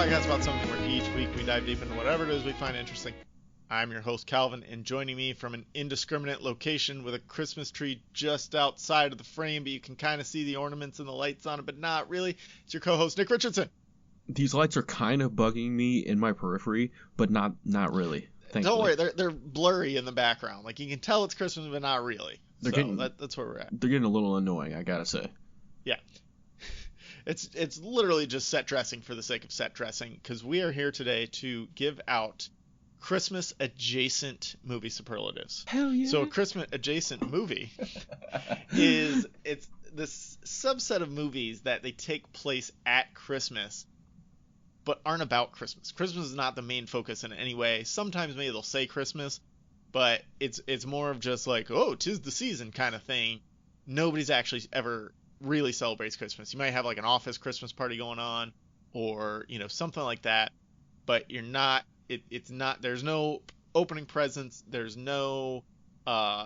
podcast about something where each week we dive deep into whatever it is we find interesting. I'm your host, Calvin, and joining me from an indiscriminate location with a Christmas tree just outside of the frame, but you can kind of see the ornaments and the lights on it, but not really. It's your co-host, Nick Richardson. These lights are kind of bugging me in my periphery, but not really. Thankfully. Don't worry, they're blurry in the background. Like, you can tell it's Christmas, but not really. That's where we're at. They're getting a little annoying, I gotta say. Yeah. It's literally just set dressing for the sake of set dressing, because we are here today to give out Christmas adjacent movie superlatives. Hell yeah. So a Christmas adjacent movie it's this subset of movies that they take place at Christmas but aren't about Christmas. Christmas is not the main focus in any way. Sometimes maybe they'll say Christmas, but it's more of just like, oh, 'tis the season kind of thing. Nobody's actually ever really celebrates Christmas. You might have like an office Christmas party going on, or something like that, but you're not it's not, there's no opening presents, there's no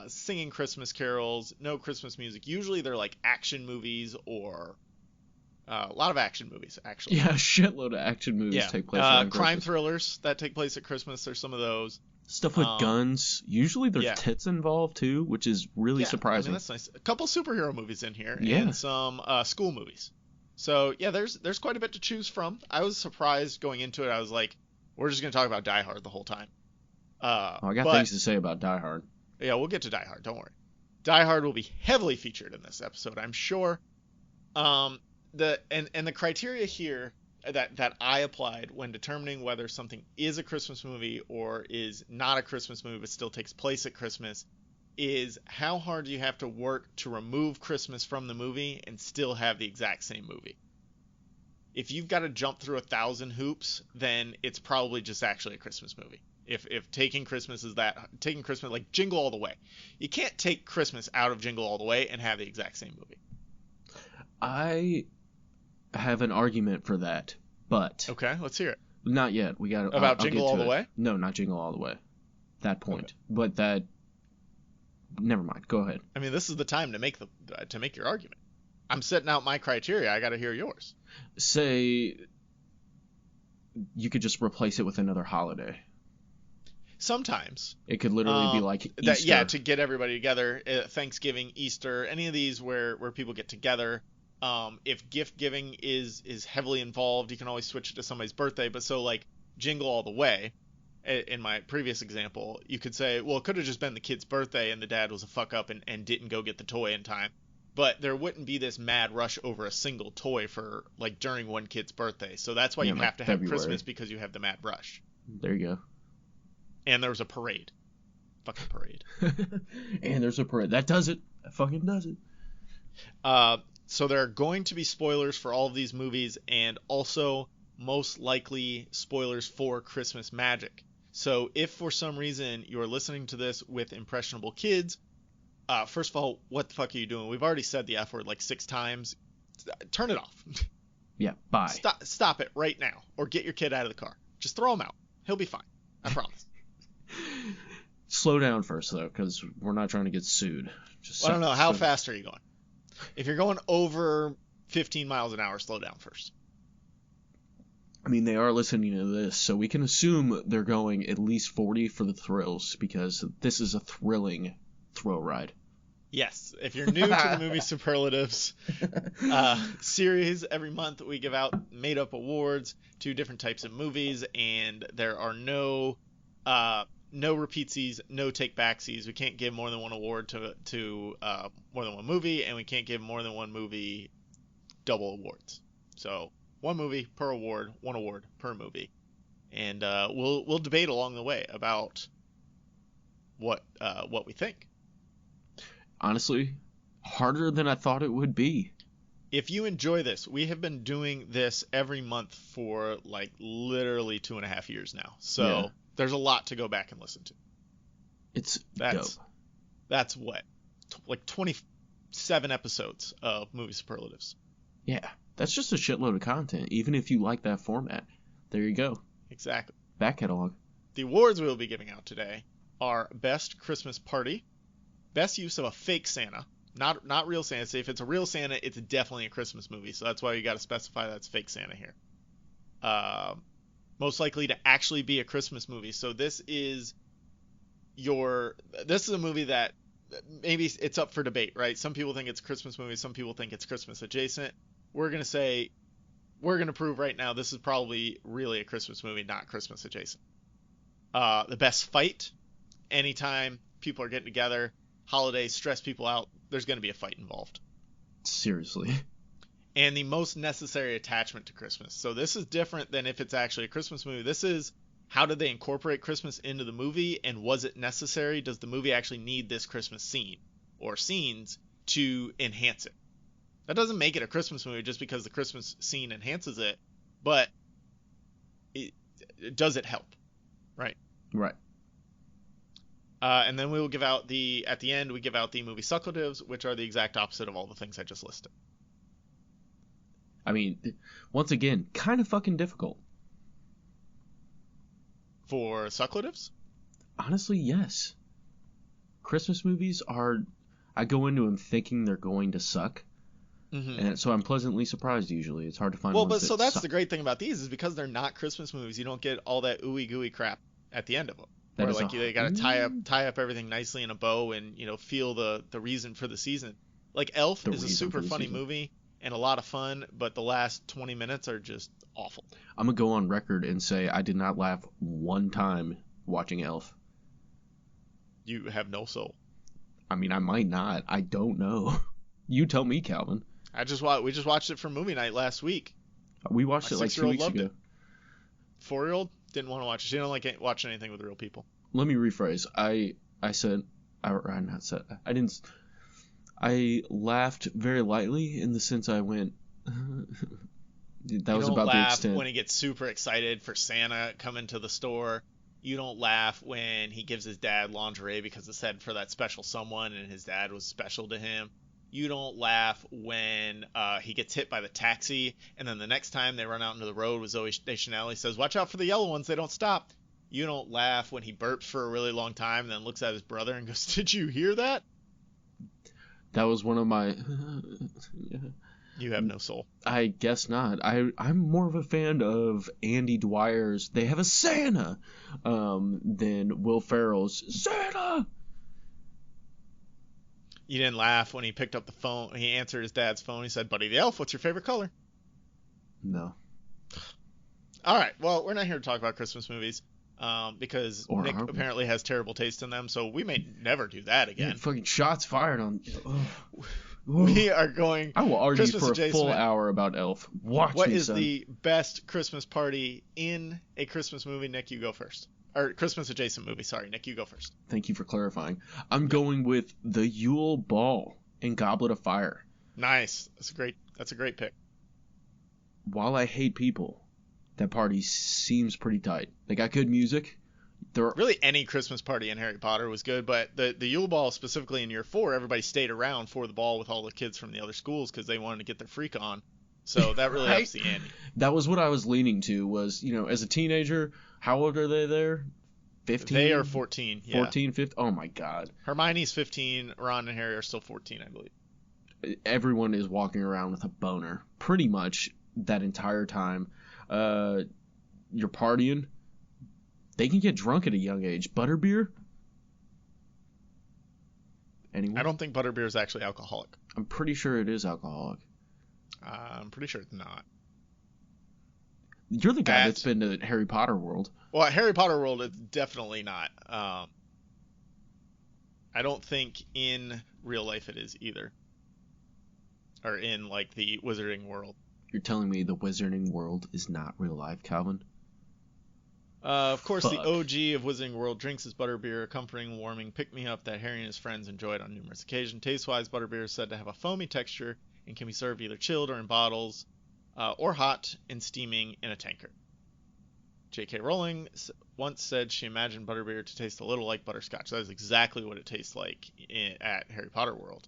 singing Christmas carols, no Christmas music. Usually they're like action movies, or a lot of action movies, actually. Yeah, a shitload of action movies take place around crime Christmas. Thrillers that take place at Christmas. There's some of those. Stuff with guns. Usually there's tits involved too, which is really surprising. I mean, that's nice. A couple superhero movies in here, Yeah. and some school movies. So yeah, there's quite a bit to choose from. I was surprised going into it. I was like, we're just gonna talk about Die Hard the whole time. I got things to say about Die Hard. Yeah, we'll get to Die Hard. Don't worry. Die Hard will be heavily featured in this episode, I'm sure. The criteria here that I applied when determining whether something is a Christmas movie or is not a Christmas movie but still takes place at Christmas is how hard do you have to work to remove Christmas from the movie and still have the exact same movie. If you've got to jump through 1,000 hoops, then it's probably just actually a Christmas movie. If taking Christmas like Jingle All the Way. You can't take Christmas out of Jingle All the Way and have the exact same movie. I have an argument for that, but okay, let's hear it. Not yet. We got about Jingle All the Way. No, not Jingle All the Way. That point, okay. But that. Never mind. Go ahead. I mean, this is the time to make your argument. I'm setting out my criteria. I got to hear yours. Say you could just replace it with another holiday. Sometimes it could literally be like Easter. To get everybody together. Thanksgiving, Easter, any of these where people get together. If gift giving is heavily involved, you can always switch it to somebody's birthday. But so like Jingle All the Way, in my previous example, you could say, well, it could have just been the kid's birthday and the dad was a fuck up and didn't go get the toy in time. But there wouldn't be this mad rush over a single toy for like during one kid's birthday. So that's why you have to have Christmas, because you have the mad rush. There you go. And there was a parade. Fucking parade. And there's a parade. That does it. That fucking does it. So there are going to be spoilers for all of these movies, and also most likely spoilers for Christmas Magic. So if for some reason you're listening to this with impressionable kids, first of all, what the fuck are you doing? We've already said the F word like 6 times. Turn it off. Yeah, bye. Stop it right now, or get your kid out of the car. Just throw him out. He'll be fine. I promise. Slow down first, though, because we're not trying to get sued. I don't know. How fast are you going? If you're going over 15 miles an hour, slow down first. I mean, they are listening to this, so we can assume they're going at least 40 for the thrills, because this is a thrilling thrill ride. Yes. If you're new to the Movie Superlatives series, every month we give out made-up awards to different types of movies, and there are no repeatsies, no take-backsies. We can't give more than one award to more than one movie, and we can't give more than one movie double awards. So one movie per award, one award per movie, and we'll debate along the way about what we think. Honestly, harder than I thought it would be. If you enjoy this, we have been doing this every month for like literally 2.5 years now. So. Yeah. There's a lot to go back and listen to. That's dope. That's what? Like 27 episodes of Movie Superlatives. Yeah, that's just a shitload of content, even if you like that format. There you go. Exactly. Back catalog. The awards we will be giving out today are Best Christmas Party, Best Use of a Fake Santa, not real Santa. So if it's a real Santa, it's definitely a Christmas movie, so that's why you got to specify that's fake Santa here. most likely to actually be a Christmas movie. So this is a movie that maybe it's up for debate, right? Some people think it's a Christmas movie, some people think it's Christmas adjacent. We're going to prove right now this is probably really a Christmas movie, not Christmas adjacent. The best fight, anytime people are getting together, holidays stress people out, there's going to be a fight involved. Seriously. And the most necessary attachment to Christmas. So this is different than if it's actually a Christmas movie. This is, how did they incorporate Christmas into the movie, and was it necessary? Does the movie actually need this Christmas scene or scenes to enhance it? That doesn't make it a Christmas movie just because the Christmas scene enhances it, but does it help? Right. Right. And then we will give out at the end, we give out the movie Superlatives, which are the exact opposite of all the things I just listed. I mean, once again, kind of fucking difficult. For Superlatives? Honestly, yes. Christmas movies I go into them thinking they're going to suck. Mm-hmm. And so I'm pleasantly surprised usually. It's hard to find ones that that's suck. The great thing about these is because they're not Christmas movies, you don't get all that ooey gooey crap at the end of them. Where like they got to tie up everything nicely in a bow and, feel the reason for the season. Like Elf is a super funny movie and a lot of fun, but the last 20 minutes are just awful. I'm going to go on record and say I did not laugh one time watching Elf. You have no soul. I mean, I might not. I don't know. You tell me, Calvin. We just watched it for movie night last week. We watched it like 2 weeks ago. 4-year-old didn't want to watch it. She didn't like watching anything with real people. Let me rephrase. I laughed very lightly in the sense I went. That was about the extent. You don't laugh when he gets super excited for Santa coming to the store. You don't laugh when he gives his dad lingerie because it said for that special someone and his dad was special to him. You don't laugh when he gets hit by the taxi and then the next time they run out into the road with Zooey Deschanel, he says, "Watch out for the yellow ones, they don't stop." You don't laugh when he burps for a really long time and then looks at his brother and goes, "Did you hear that?" That was one of my... You have no soul. I guess not. I'm more of a fan of Andy Dwyer's "They Have a Santa" than Will Ferrell's "Santa." You didn't laugh when he picked up the phone. He answered his dad's phone. He said, "Buddy the Elf, what's your favorite color?" No. All right. Well, we're not here to talk about Christmas movies because Nick apparently has terrible taste in them, so we may never do that again. Yeah, fucking shots fired on... We are going. I will argue Christmas for a adjacent. full hour about Elf. What is the best Christmas party in a Christmas movie? Nick, you go first. Or Christmas adjacent movie. Sorry, Nick, you go first. Thank you for clarifying. I'm going with the Yule Ball in Goblet of Fire. Nice. That's a great pick. While I hate people, that party seems pretty tight. They got good music. Really, any Christmas party in Harry Potter was good, but the Yule Ball, specifically in year 4, everybody stayed around for the ball with all the kids from the other schools because they wanted to get their freak on. So that really ups the ante. That was what I was leaning to was, as a teenager, how old are they there? 15? They are 14, yeah. 14, 15? Oh, my God. Hermione's 15. Ron and Harry are still 14, I believe. Everyone is walking around with a boner pretty much that entire time. You're partying. They can get drunk at a young age. Butterbeer? Anyone? I don't think butterbeer is actually alcoholic. I'm pretty sure it is alcoholic. I'm pretty sure it's not. You're the guy that's been to Harry Potter World. Well, at Harry Potter World, it's definitely not. I don't think in real life it is either. Or in, like, the Wizarding World. You're telling me the Wizarding World is not real life, Calvin? Of course, the OG of Wizarding World drinks his butterbeer, a comforting, warming pick-me-up that Harry and his friends enjoyed on numerous occasions. Taste-wise, butterbeer is said to have a foamy texture and can be served either chilled or in bottles, or hot and steaming in a tankard. J.K. Rowling once said she imagined butterbeer to taste a little like butterscotch. That is exactly what it tastes like at Harry Potter World.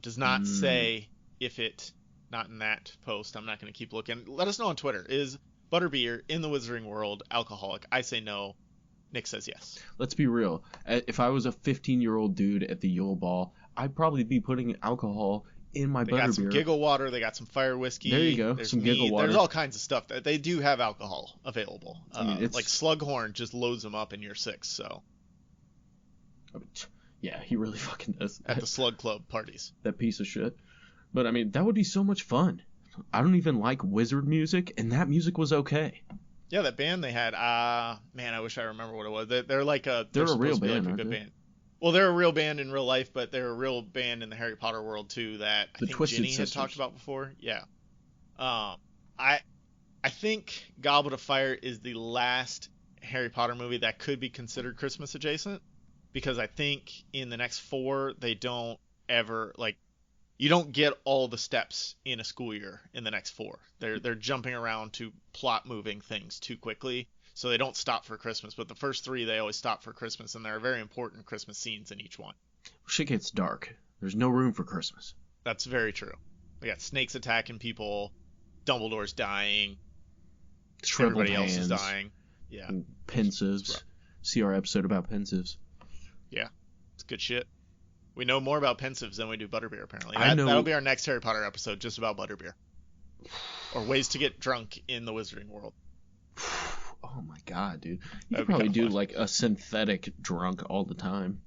Does not say if it... Not in that post. I'm not going to keep looking. Let us know on Twitter. Is butterbeer in the Wizarding World alcoholic? I say no. Nick says yes. Let's be real. If I was a 15-year-old dude at the Yule Ball, I'd probably be putting alcohol in my They butterbeer. got some giggle water. They got some fire whiskey. There you go. There's some mead, giggle water. There's all kinds of stuff. They do have alcohol available. I mean, it's... Like Slughorn just loads them up in year 6. So. I mean, yeah, he really fucking does. At the Slug Club parties. That piece of shit. But I mean, that would be so much fun. I don't even like wizard music, and that music was okay. Yeah, that band they had. Man, I wish I remember what it was. They're like a. They're a real like band, a good band. Well, they're a real band in real life, but they're a real band in the Harry Potter world too. That I think Twisted Ginny Sisters. had talked about before. Yeah. I think Goblet of Fire is the last Harry Potter movie that could be considered Christmas adjacent, because I think in the next 4 they don't ever like. You don't get all the steps in a school year in the next 4. They're jumping around to plot moving things too quickly, so they don't stop for Christmas. But the first 3 they always stop for Christmas, and there are very important Christmas scenes in each one. Shit gets dark. There's no room for Christmas. That's very true. We got snakes attacking people, Dumbledore's dying, Shriveled everybody hands, else is dying. Yeah. And pensives. See our episode about pensives. Yeah, it's good shit. We know more about pensives than we do butterbeer, apparently. I know. That'll be our next Harry Potter episode, just about butterbeer. Or ways to get drunk in the Wizarding World. Oh my god, dude. You could probably do like a synthetic drunk all the time.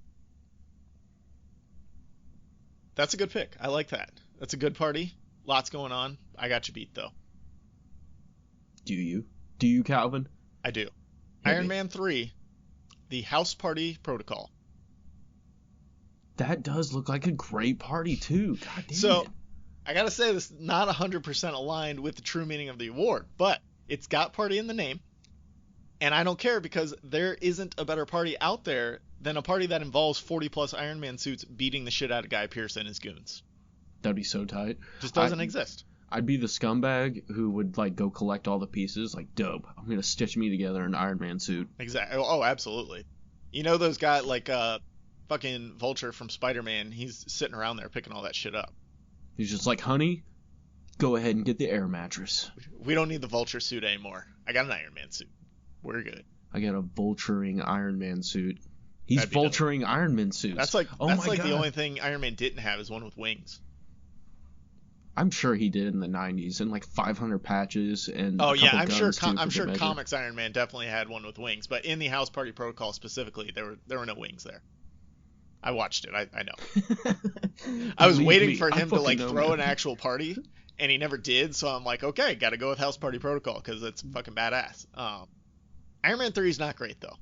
That's a good pick. I like that. That's a good party. Lots going on. I got you beat, though. Do you? Do you, Calvin? I do. Hit Iron me. Man 3, the House Party Protocol. That does look like a great party, too. God damn So, it. I gotta say, this is not 100% aligned with the true meaning of the award, but it's got party in the name, and I don't care because there isn't a better party out there than a party that involves 40-plus Iron Man suits beating the shit out of Guy Pearce and his goons. That'd be so tight. Just doesn't exist. I'd be the scumbag who would, like, go collect all the pieces. Like, dope. I'm gonna stitch me together in an Iron Man suit. Exactly. Oh, absolutely. You know those guys, like, fucking Vulture from Spider-Man, he's sitting around there picking all that shit up. He's just like, honey, go ahead and get the air mattress. We don't need the Vulture suit anymore. I got an Iron Man suit. We're good. I got a vulturing Iron Man suit. He's That'd be vulturing Iron Man suits. That's like oh that's my like God. the only thing Iron Man didn't have is one with wings. I'm sure he did in the 90s, and like 500 patches and Oh a yeah, couple I'm sure. guns, too, I'm for sure good measure. Comics Iron Man definitely had one with wings, but in the House Party Protocol specifically, there were no wings there. I watched it. I know. I was Believe waiting me, for I him to fucking like know, throw man. an actual party, and he never did. So I'm like, okay, got to go with House Party Protocol because it's fucking badass. Iron Man 3 is not great though.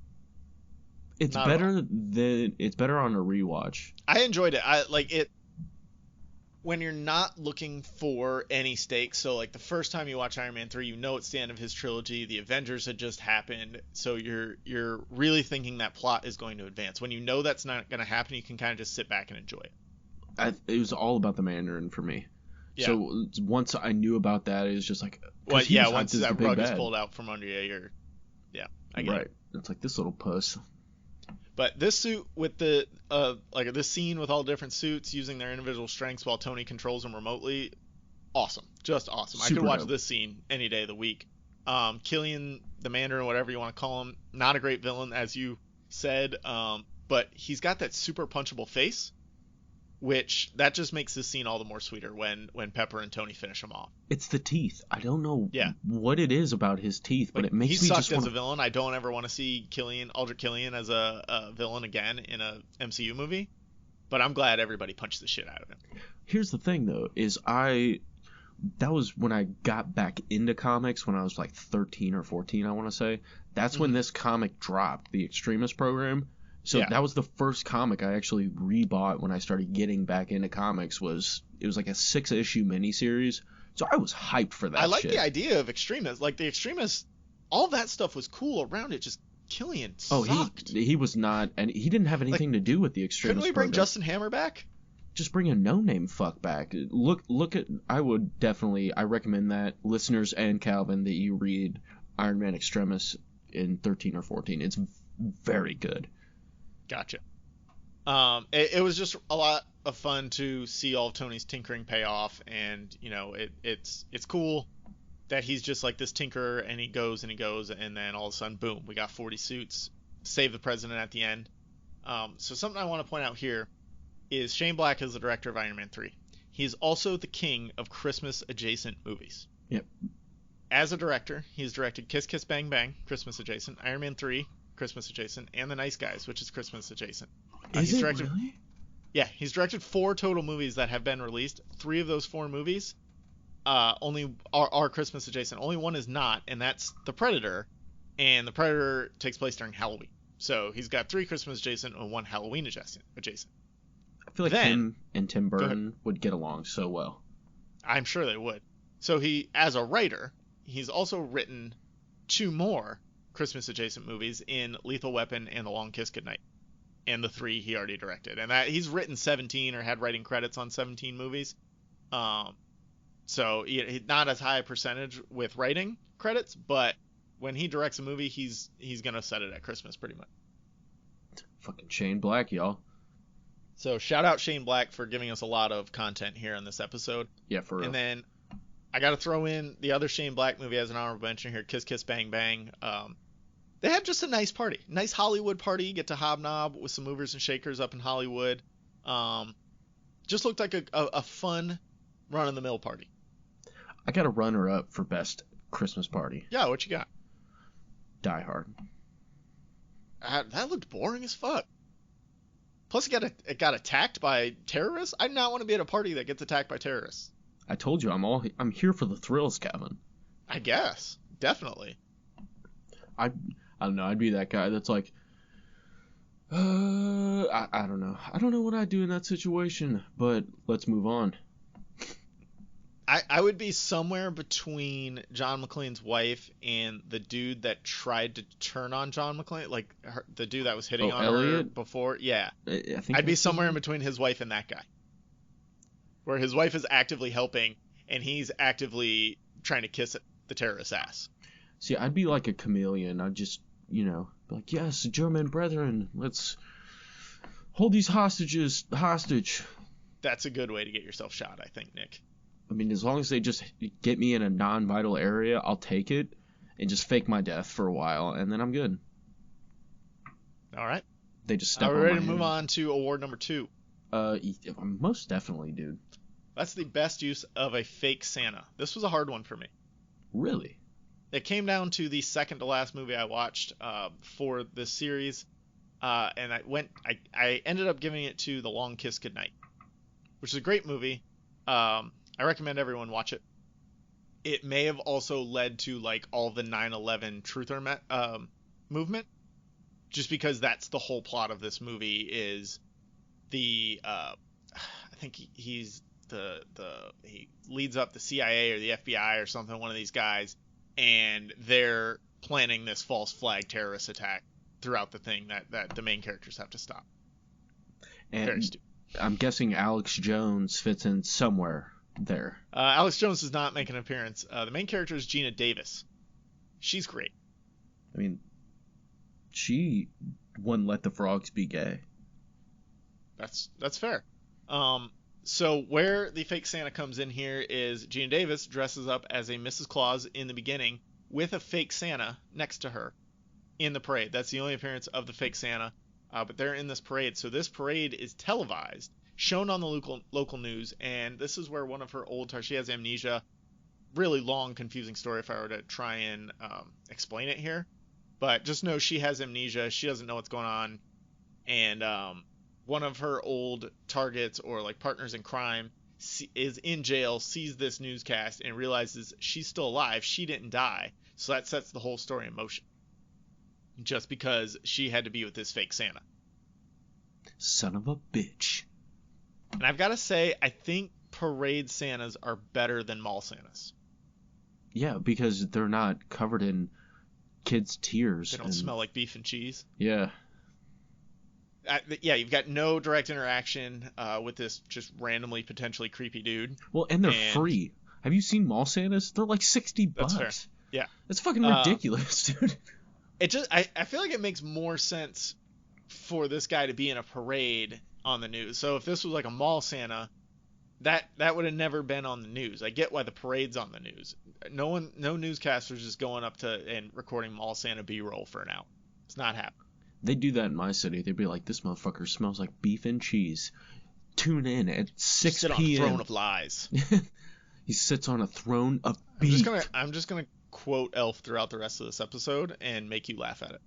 It's Not at better on a rewatch. I enjoyed it. I like it when you're not looking for any stakes. So like the first time you watch Iron Man 3, you know it's the end of his trilogy. The Avengers had just happened, so you're really thinking that plot is going to advance. When you know that's not going to happen, you can kind of just sit back and enjoy it. It was all about the Mandarin for me. Yeah. So once I knew about that, it was just like, Well, he yeah, was hyped once as the that big rug is bad. pulled out from under you, I get Right. it. It's like this little puss. But this suit with the like this scene with all different suits using their individual strengths while Tony controls them remotely, awesome, just awesome. I Super could watch dope. this scene any day of the week. Killian the Mandarin, whatever you want to call him, not a great villain as you said, but he's got that super punchable face, which that just makes this scene all the more sweeter when Pepper and Tony finish him off. It's the teeth. I don't know Yeah. what it is about his teeth, but Like, it makes he me sucked just as want a villain. I don't ever want to see Aldrich Killian as a villain again in a MCU movie. But I'm glad everybody punched the shit out of him. Here's the thing, though, is that was when I got back into comics when I was like 13 or 14, I want to say. That's when this comic dropped, the Extremist program. So Yeah. that was the first comic I actually rebought when I started getting back into comics. It was like a 6-issue miniseries. So I was hyped for that I like shit. the idea of Extremists. Like the Extremists, all that stuff was cool around it. Just Killian sucked. He was not, and he didn't have anything to do with the Extremist Couldn't we bring program. Justin Hammer back? Just bring a no-name fuck back. Look at. I recommend that listeners and Calvin that you read Iron Man Extremis in 13 or 14. It's very good. Gotcha. It was just a lot of fun to see all of Tony's tinkering pay off, and you know it's cool that he's just like this tinkerer, and he goes, and then all of a sudden, boom, we got 40 suits, save the president at the end. So something I want to point out here is Shane Black is the director of Iron Man 3. he is also the king of Christmas-adjacent movies. Yep. As a director, he's directed Kiss Kiss Bang Bang, Christmas-adjacent, Iron Man 3, Christmas-adjacent, and The Nice Guys, which is Christmas-adjacent. Is it really? Yeah, he's directed 4 total movies that have been released. 3 of those 4 movies only are Christmas adjacent. Only one is not, and that's The Predator, and The Predator takes place during Halloween. So he's got 3 Christmas adjacent and 1 Halloween adjacent. I feel like him and Tim Burton would get along so well. I'm sure they would. So he, as a writer, he's also written 2 more Christmas adjacent movies in Lethal Weapon and The Long Kiss Goodnight. And the 3 he already directed. And that he's written 17 or had writing credits on 17 movies. So not as high a percentage with writing credits, but when he directs a movie, he's gonna set it at Christmas pretty much. Fucking Shane Black, y'all. So shout out Shane Black for giving us a lot of content here on this episode. Yeah, for real. And then I gotta throw in the other Shane Black movie as an honorable mention here, Kiss Kiss Bang Bang. They had just a nice party, nice Hollywood party. You get to hobnob with some movers and shakers up in Hollywood. Just looked like a fun run-of-the-mill party. I got a runner-up for best Christmas party. Yeah, what you got? Die Hard. That looked boring as fuck. Plus, it got attacked by terrorists. I do not want to be at a party that gets attacked by terrorists. I told you, I'm here for the thrills, Calvin. I guess, definitely. I don't know. I'd be that guy that's like, I don't know. I don't know what I'd do in that situation, but let's move on. I would be somewhere between John McClane's wife and the dude that tried to turn on John McClane, like the dude that was hitting on Elliot? her before. Yeah, I think I'd be somewhere in between his wife and that guy, where his wife is actively helping and he's actively trying to kiss the terrorist's ass. See, I'd be like a chameleon. I'd just, be like, yes, German brethren, let's hold these hostages hostage. That's a good way to get yourself shot, I think, Nick. I mean, as long as they just get me in a non-vital area, I'll take it and just fake my death for a while, and then I'm good. All right. They just step Are on we ready my to move hand. on to award number 2? Most definitely, dude. That's the best use of a fake Santa. This was a hard one for me. Really? It came down to the second to last movie I watched for this series, and I ended up giving it to The Long Kiss Goodnight, which is a great movie. I recommend everyone watch it. It may have also led to like all the 9/11 truther movement, just because that's the whole plot of this movie is the I think he leads up the CIA or the FBI or something, one of these guys, and they're planning this false flag terrorist attack throughout the thing that the main characters have to stop. And Very stupid. I'm guessing Alex Jones fits in somewhere there. Alex Jones does not make an appearance. The main character is Gina Davis. She's great. I mean, she wouldn't let the frogs be gay. That's fair. So where the fake Santa comes in here is Gina Davis dresses up as a Mrs. Claus in the beginning with a fake Santa next to her in the parade. That's the only appearance of the fake Santa. But they're in this parade. So this parade is televised, shown on the local news, and this is where one of her she has amnesia. Really long, confusing story if I were to try and explain it here. But just know she has amnesia. She doesn't know what's going on. And one of her old targets or like partners in crime is in jail, sees this newscast, and realizes she's still alive. She didn't die. So that sets the whole story in motion. Just because she had to be with this fake Santa. Son of a bitch. And I've got to say, I think parade Santas are better than mall Santas. Yeah, because they're not covered in kids' tears. They don't smell like beef and cheese. Yeah. Yeah, you've got no direct interaction with this just randomly potentially creepy dude. Well, and they're free. Have you seen mall Santas? They're like $60. That's fair. Yeah. That's fucking ridiculous, dude. I feel like it makes more sense for this guy to be in a parade on the news. So if this was like a mall Santa, that would have never been on the news. I get why the parade's on the news. No newscasters just going up to and recording mall Santa B-roll for an hour. It's not happening. They do that in my city. They'd be like, this motherfucker smells like beef and cheese. tune in at 6 Sit on a p.m. throne of lies. He sits on a throne of beef. I'm just gonna quote Elf throughout the rest of this episode and make you laugh at it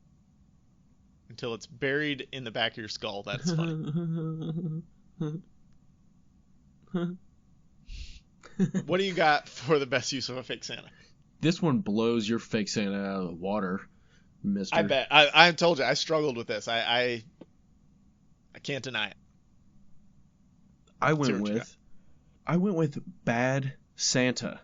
until it's buried in the back of your skull. That's funny. What do you got for the best use of a fake Santa? This one blows your fake Santa out of the water, mister. I bet. I told you I struggled with this. I can't deny it. I went with Bad Santa.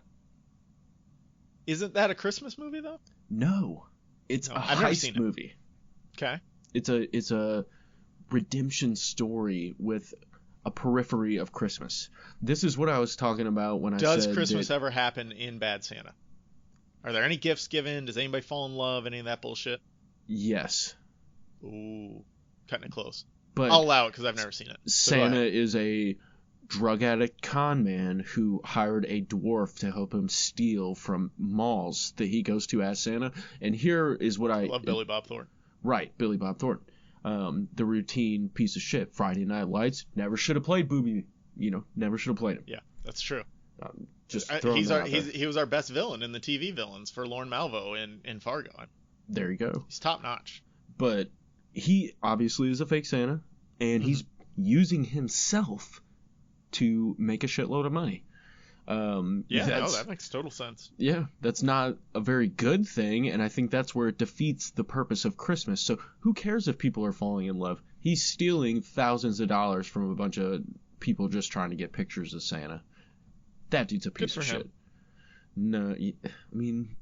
Isn't that a Christmas movie though? No, it's a I've never heist seen it. movie. Okay. It's a redemption story with a periphery of Christmas. This is what I was talking about when I said. Does Christmas ever happen in Bad Santa? Are there any gifts given? Does anybody fall in love? Any of that bullshit? Yes. Ooh, cutting it close. But I'll allow it because I've never seen it. So Santa is a drug addict con man who hired a dwarf to help him steal from malls that he goes to as Santa. And here is what I love Billy Bob Thornton. Right, Billy Bob Thornton. The routine piece of shit. Friday Night Lights. Never should have played Booby. Never should have played him. Yeah, that's true. Just throwing that out there. He was our best villain in the TV villains for Lorne Malvo in Fargo. There you go. He's top notch. But he obviously is a fake Santa, and he's using himself to make a shitload of money. That makes total sense. Yeah, that's not a very good thing, and I think that's where it defeats the purpose of Christmas. So who cares if people are falling in love? He's stealing thousands of dollars from a bunch of people just trying to get pictures of Santa. That dude's a piece of shit. No, I mean,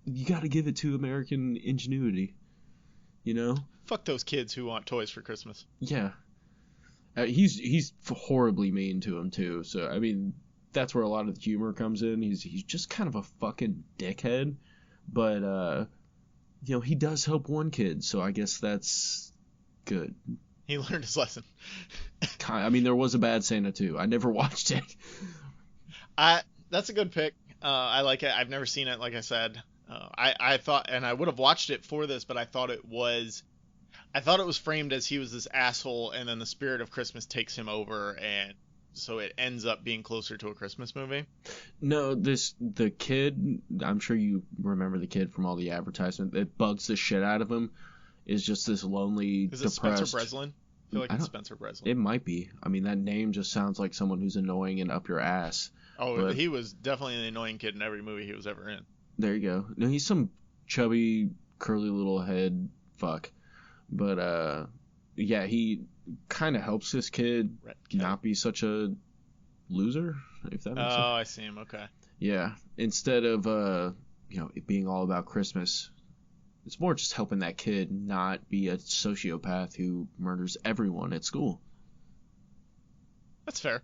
you got to give it to American ingenuity, Fuck those kids who want toys for Christmas. Yeah. He's horribly mean to him, too. So, I mean, that's where a lot of the humor comes in. He's just kind of a fucking dickhead. But, he does help one kid, so I guess that's good. He learned his lesson. I mean, there was a Bad Santa, too. I never watched it. That's a good pick. I like it. I've never seen it, like I said. I thought, and I would have watched it for this, but I thought it was framed as he was this asshole, and then the spirit of Christmas takes him over, and so it ends up being closer to a Christmas movie. No, the kid, I'm sure you remember the kid from all the advertisement that bugs the shit out of him, is just this lonely, depressed. Is it depressed. Spencer Breslin? I feel like it's Spencer Breslin. It might be. I mean, that name just sounds like someone who's annoying and up your ass. Oh, but he was definitely an annoying kid in every movie he was ever in. There you go. No, he's some chubby, curly little head fuck. But, yeah, he kind of helps this kid not be such a loser, if that makes sense. Oh, I see him. Okay. Yeah. Instead of, it being all about Christmas, it's more just helping that kid not be a sociopath who murders everyone at school. That's fair.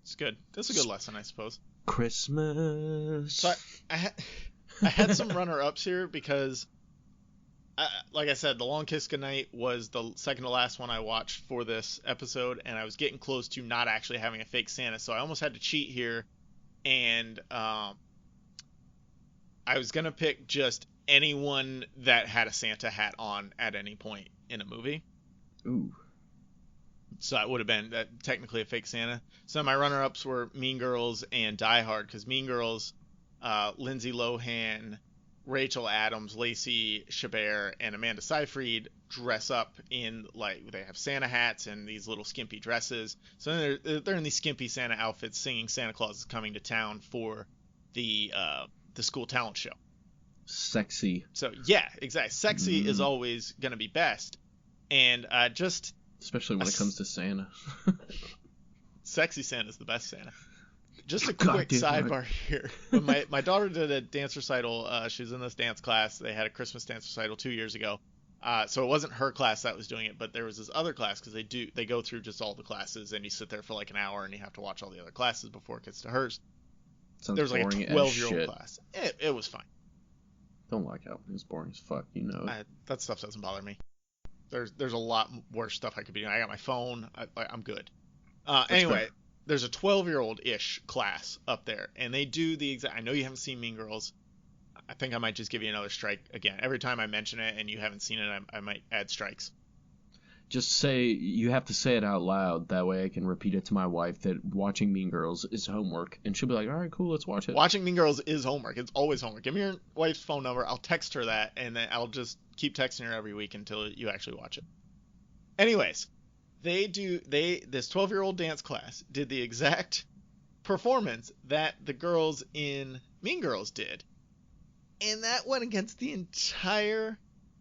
It's good. That's a good lesson, I suppose. Christmas. So I had some runner-ups here because, like I said, The Long Kiss Goodnight was the second to last one I watched for this episode, and I was getting close to not actually having a fake Santa, so I almost had to cheat here, and I was going to pick just anyone that had a Santa hat on at any point in a movie. Ooh. So that would have been technically a fake Santa. So my runner-ups were Mean Girls and Die Hard, because Mean Girls, Lindsay Lohan, Rachel Adams, Lacey Chabert, and Amanda Seyfried dress up in, they have Santa hats and these little skimpy dresses. So they're in these skimpy Santa outfits singing Santa Claus is Coming to Town for the school talent show. Sexy. So, yeah, exactly. Sexy is always going to be best. And especially when it comes to Santa. Sexy Santa's the best Santa. Just a quick sidebar here. When my daughter did a dance recital. She was in this dance class. They had a Christmas dance recital 2 years ago. So it wasn't her class that was doing it, but there was this other class because they go through just all the classes, and you sit there for like an hour, and you have to watch all the other classes before it gets to hers. There was like a 12-year-old class. It was fine. Don't like how it's boring as fuck, that stuff doesn't bother me. There's a lot worse stuff I could be doing. I got my phone. I'm good. Anyway, fair. There's a 12-year-old-ish class up there, and they do the exact. I know you haven't seen Mean Girls. I think I might just give you another strike again. Every time I mention it and you haven't seen it, I might add strikes. You have to say it out loud. That way I can repeat it to my wife that watching Mean Girls is homework. And she'll be like, all right, cool, let's watch it. Watching Mean Girls is homework. It's always homework. Give me your wife's phone number. I'll text her that, and then I'll just keep texting her every week until you actually watch it. Anyways, this 12-year-old dance class did the exact performance that the girls in Mean Girls did. And that went against the entire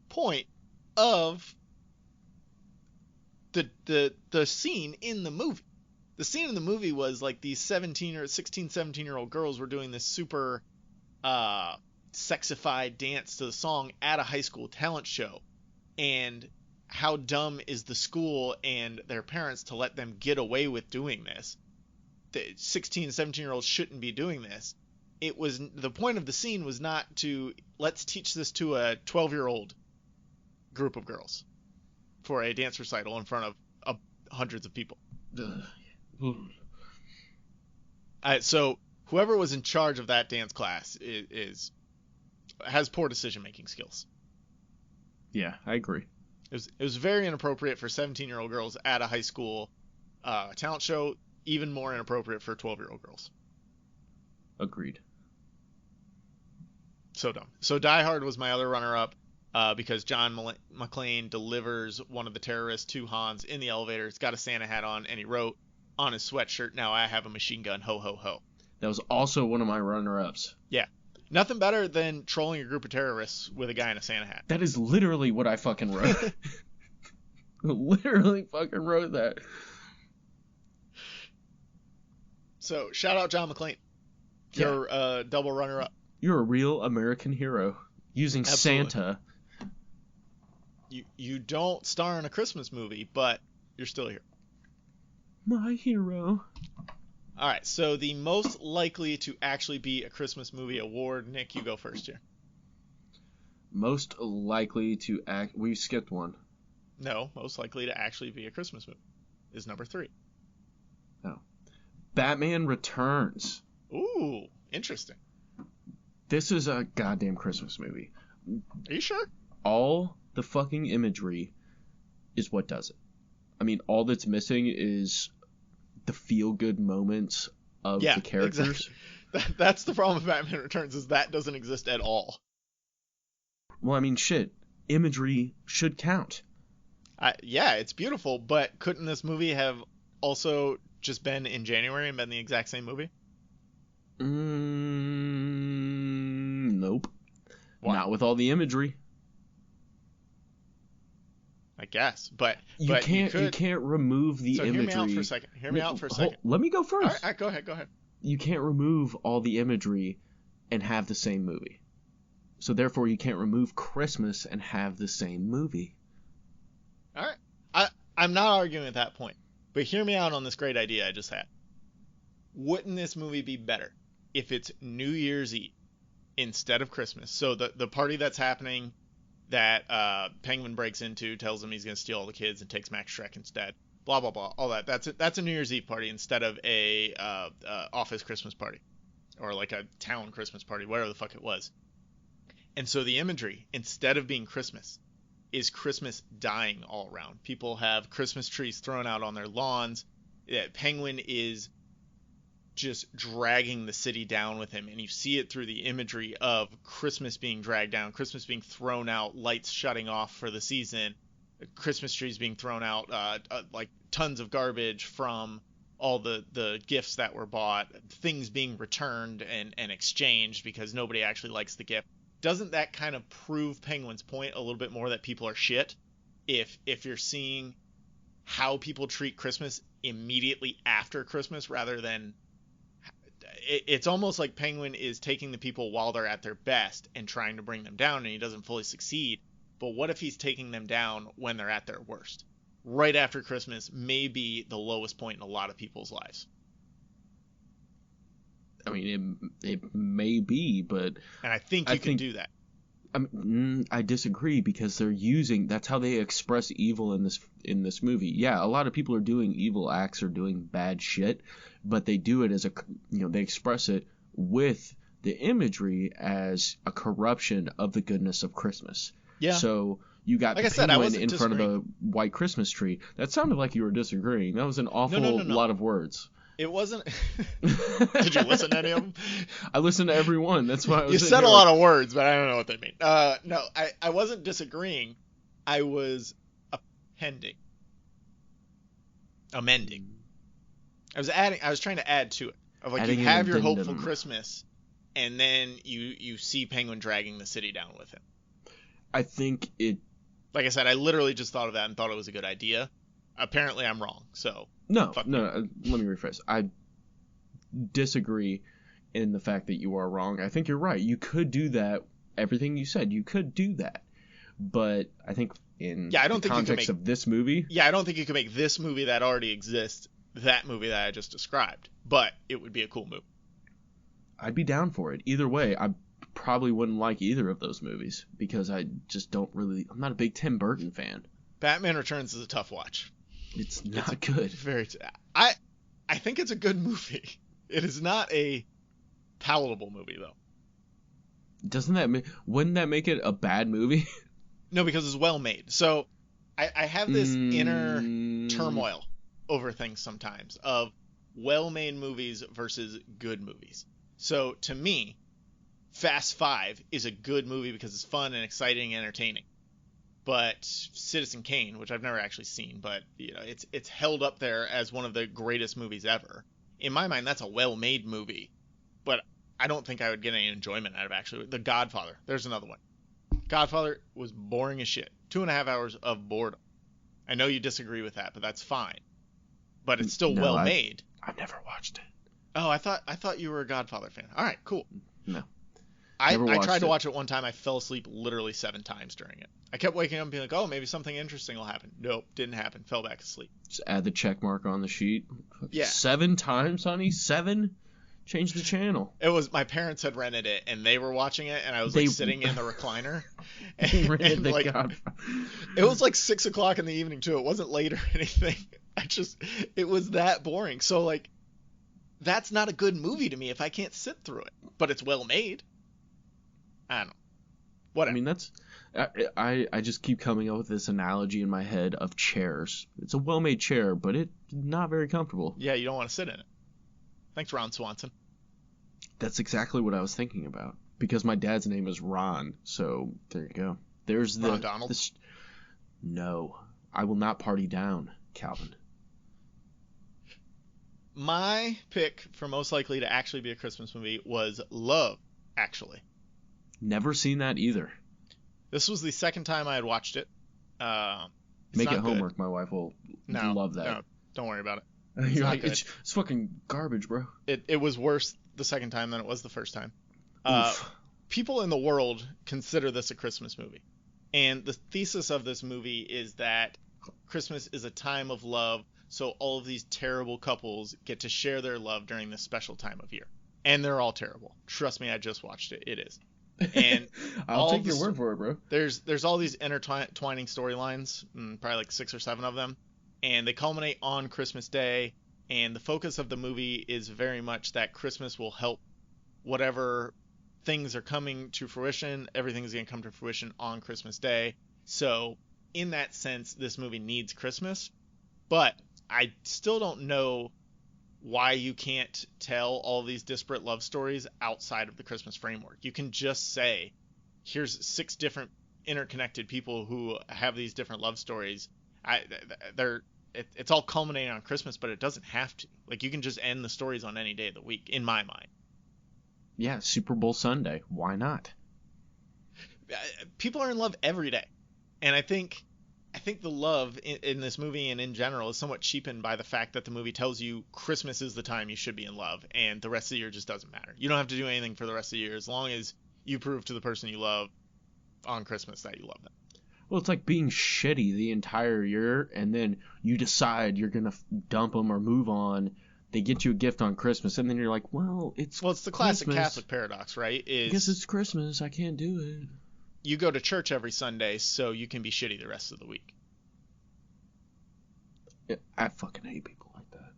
point of the scene in the movie. The scene in the movie was like these 17-year-old girls were doing this super sexified dance to the song at a high school talent show. And how dumb is the school and their parents to let them get away with doing this? The 16, 17-year-olds shouldn't be doing this. The point of the scene was not to let's teach this to a 12-year-old group of girls for a dance recital in front of hundreds of people. So whoever was in charge of that dance class has poor decision-making skills. Yeah, I agree. It was very inappropriate for 17-year-old girls at a high school talent show. Even more inappropriate for 12-year-old girls. Agreed. So dumb. So Die Hard was my other runner-up because John McClane delivers one of the terrorists to Hans in the elevator. He's got a Santa hat on, and he wrote on his sweatshirt, "Now I have a machine gun, ho, ho, ho." That was also one of my runner-ups. Yeah. Nothing better than trolling a group of terrorists with a guy in a Santa hat. That is literally what I fucking wrote. Literally fucking wrote that. So, shout out John McClane. Your double runner-up. You're a real American hero. Using Absolutely. Santa. You don't star in a Christmas movie, but you're still here. My hero. All right, so the most likely to actually be a Christmas movie award. Nick, you go first here. Most likely to act... We skipped one. No, most likely to actually be a Christmas movie is number 3. Oh. Batman Returns. Ooh, interesting. This is a goddamn Christmas movie. Are you sure? All the fucking imagery is what does it. I mean, all that's missing is the feel-good moments of the characters. Exactly. That's the problem with Batman Returns, is that doesn't exist at all. Well, I mean, shit. Imagery should count. Yeah, it's beautiful, but couldn't this movie have also just been in January and been the exact same movie? Nope. Why? Not with all the imagery. I guess, but you can't remove the imagery. Hear me out for a second. Let me go first. All right, go ahead. You can't remove all the imagery and have the same movie. So therefore, you can't remove Christmas and have the same movie. All right. I'm not arguing at that point, but hear me out on this great idea I just had. Wouldn't this movie be better if it's New Year's Eve instead of Christmas? So the party that's happening that Penguin breaks into, tells him he's going to steal all the kids and takes Max Schreck instead. Blah, blah, blah. All that. That's a New Year's Eve party instead of a office Christmas party. Or like a town Christmas party, whatever the fuck it was. And so the imagery, instead of being Christmas, is Christmas dying all around. People have Christmas trees thrown out on their lawns. Penguin is just dragging the city down with him, and you see it through the imagery of Christmas being dragged down, Christmas being thrown out, lights shutting off for the season, Christmas trees being thrown out, like tons of garbage from all the gifts that were bought, things being returned and exchanged because nobody actually likes the gift. Doesn't that kind of prove Penguin's point a little bit more that people are shit? If you're seeing how people treat Christmas immediately after Christmas rather than... It's almost like Penguin is taking the people while they're at their best and trying to bring them down, and he doesn't fully succeed. But what if he's taking them down when they're at their worst? Right after Christmas may be the lowest point in a lot of people's lives. I mean, it may be, but... And I think you can do that. I disagree, because that's how they express evil in this movie. Yeah, a lot of people are doing evil acts or doing bad shit, but they do it as they express it with the imagery as a corruption of the goodness of Christmas. Yeah. So You got Like the I said, I penguin wasn't in front of disagreeing. a white Christmas tree. That sounded like you were disagreeing. That was an awful No. lot of words. It wasn't. Did you listen to any of them? I listened to every one. That's why I was You sitting said a here lot like, of words, but I don't know what they mean. No, I wasn't disagreeing. I was amending. I was trying to add to it. Of like, you adding an have your hopeful addendum. Christmas, and then you see Penguin dragging the city down with him. I think it. Like I said, I literally just thought of that and thought it was a good idea. Apparently, I'm wrong. So No, fuck no. me. Let me rephrase. I disagree in the fact that you are wrong. I think you're right. You could do that. Everything you said, you could do that. But I think in Yeah, I don't the think you could context of this movie, Yeah, I don't think you could make this movie that already exists that movie that I just described, but it would be a cool movie. I'd be down for it. Either way, I probably wouldn't like either of those movies because I just don't really. I'm not a big Tim Burton fan. Batman Returns is a tough watch. It's not good. I think it's a good movie. It is not a palatable movie though. Wouldn't that make it a bad movie? No, because it's well made. So I have this inner turmoil over things sometimes of well-made movies versus good movies. So to me, Fast 5 is a good movie because it's fun and exciting and entertaining. But Citizen Kane, which I've never actually seen, but it's held up there as one of the greatest movies ever. In my mind, that's a well-made movie, but I don't think I would get any enjoyment out of actually. The Godfather, there's another one. Godfather was boring as shit. 2.5 hours of boredom. I know you disagree with that, but that's fine. But it's still well made. I've never watched it. Oh, I thought you were a Godfather fan. All right, cool. No. I tried to watch it one time. I fell asleep literally 7 times during it. I kept waking up and being like, oh, maybe something interesting will happen. Nope, didn't happen. Fell back asleep. Just add the check mark on the sheet. Yeah. 7 times, honey? 7? Change the channel. It was my parents had rented it and they were watching it and I was like sitting in the recliner. And like, it was like 6 o'clock in the evening too. It wasn't late or anything. It was that boring. So like, that's not a good movie to me if I can't sit through it. But it's well made. I don't know. Whatever. I mean, that's I just keep coming up with this analogy in my head of chairs. It's a well-made chair, but it's not very comfortable. Yeah, you don't want to sit in it. Thanks, Ron Swanson. That's exactly what I was thinking about. Because my dad's name is Ron, so there you go. There's the Ron Donald? No, I will not party down, Calvin. My pick for most likely to actually be a Christmas movie was Love, actually. Never seen that either. This was the second time I had watched it. Make it homework. My wife will love that. No, don't worry about it. You're like, it's fucking garbage, bro. It was worse the second time than it was the first time. Oof. People in the world consider this a Christmas movie. And the thesis of this movie is that Christmas is a time of love, so all of these terrible couples get to share their love during this special time of year. And they're all terrible. Trust me, I just watched it. It is. And I'll take your word for it, bro. There's all these intertwining storylines, probably like 6 or 7 of them, and they culminate on Christmas Day, and the focus of the movie is very much that Christmas will help whatever things are coming to fruition, everything's going to come to fruition on Christmas Day. So in that sense, this movie needs Christmas, but I still don't know why you can't tell all these disparate love stories outside of the Christmas framework. You can just say, here's 6 different interconnected people who have these different love stories. It's all culminating on Christmas, but it doesn't have to. Like, you can just end the stories on any day of the week, in my mind. Yeah, Super Bowl Sunday. Why not? People are in love every day. And I think the love in this movie and in general is somewhat cheapened by the fact that the movie tells you Christmas is the time you should be in love, and the rest of the year just doesn't matter. You don't have to do anything for the rest of the year as long as you prove to the person you love on Christmas that you love them. Well, it's like being shitty the entire year, and then you decide you're going to dump them or move on. They get you a gift on Christmas, and then you're like, well, it's the classic Catholic paradox, right? I guess it's Christmas. I can't do it. You go to church every Sunday, so you can be shitty the rest of the week. Yeah, I fucking hate people like that.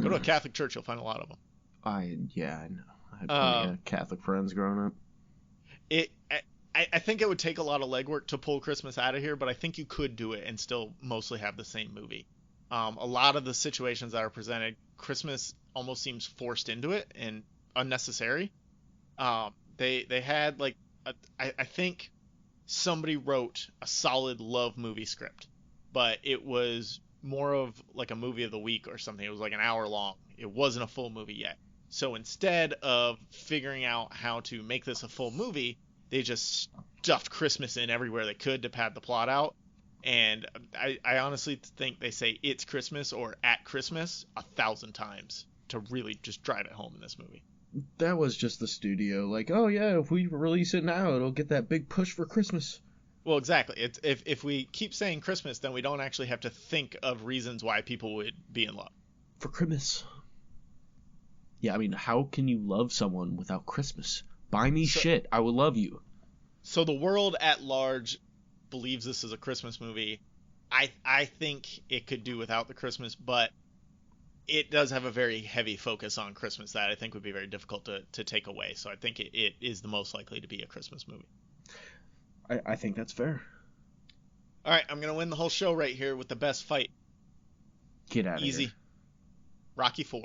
Go to a Catholic church, you'll find a lot of them. I know. I had plenty of Catholic friends growing up. I think it would take a lot of legwork to pull Christmas out of here, but I think you could do it and still mostly have the same movie. A lot of the situations that are presented, Christmas almost seems forced into it and unnecessary. They had like I think somebody wrote a solid love movie script, but it was more of like a movie of the week or something. It was like an hour long. It wasn't a full movie yet. So instead of figuring out how to make this a full movie, they just stuffed Christmas in everywhere they could to pad the plot out. And I honestly think they say it's Christmas or at Christmas 1,000 times to really just drive it home in this movie. That was just the studio. Like, oh yeah, if we release it now, it'll get that big push for Christmas. Well, exactly. It's if we keep saying Christmas, then we don't actually have to think of reasons why people would be in love. For Christmas. Yeah, I mean, how can you love someone without Christmas? Buy me shit. I will love you. So the world at large believes this is a Christmas movie. I think it could do without the Christmas, but it does have a very heavy focus on Christmas that I think would be very difficult to take away. So I think it is the most likely to be a Christmas movie. I think that's fair. All right, I'm going to win the whole show right here with the best fight. Get out of here. Easy. Rocky 4.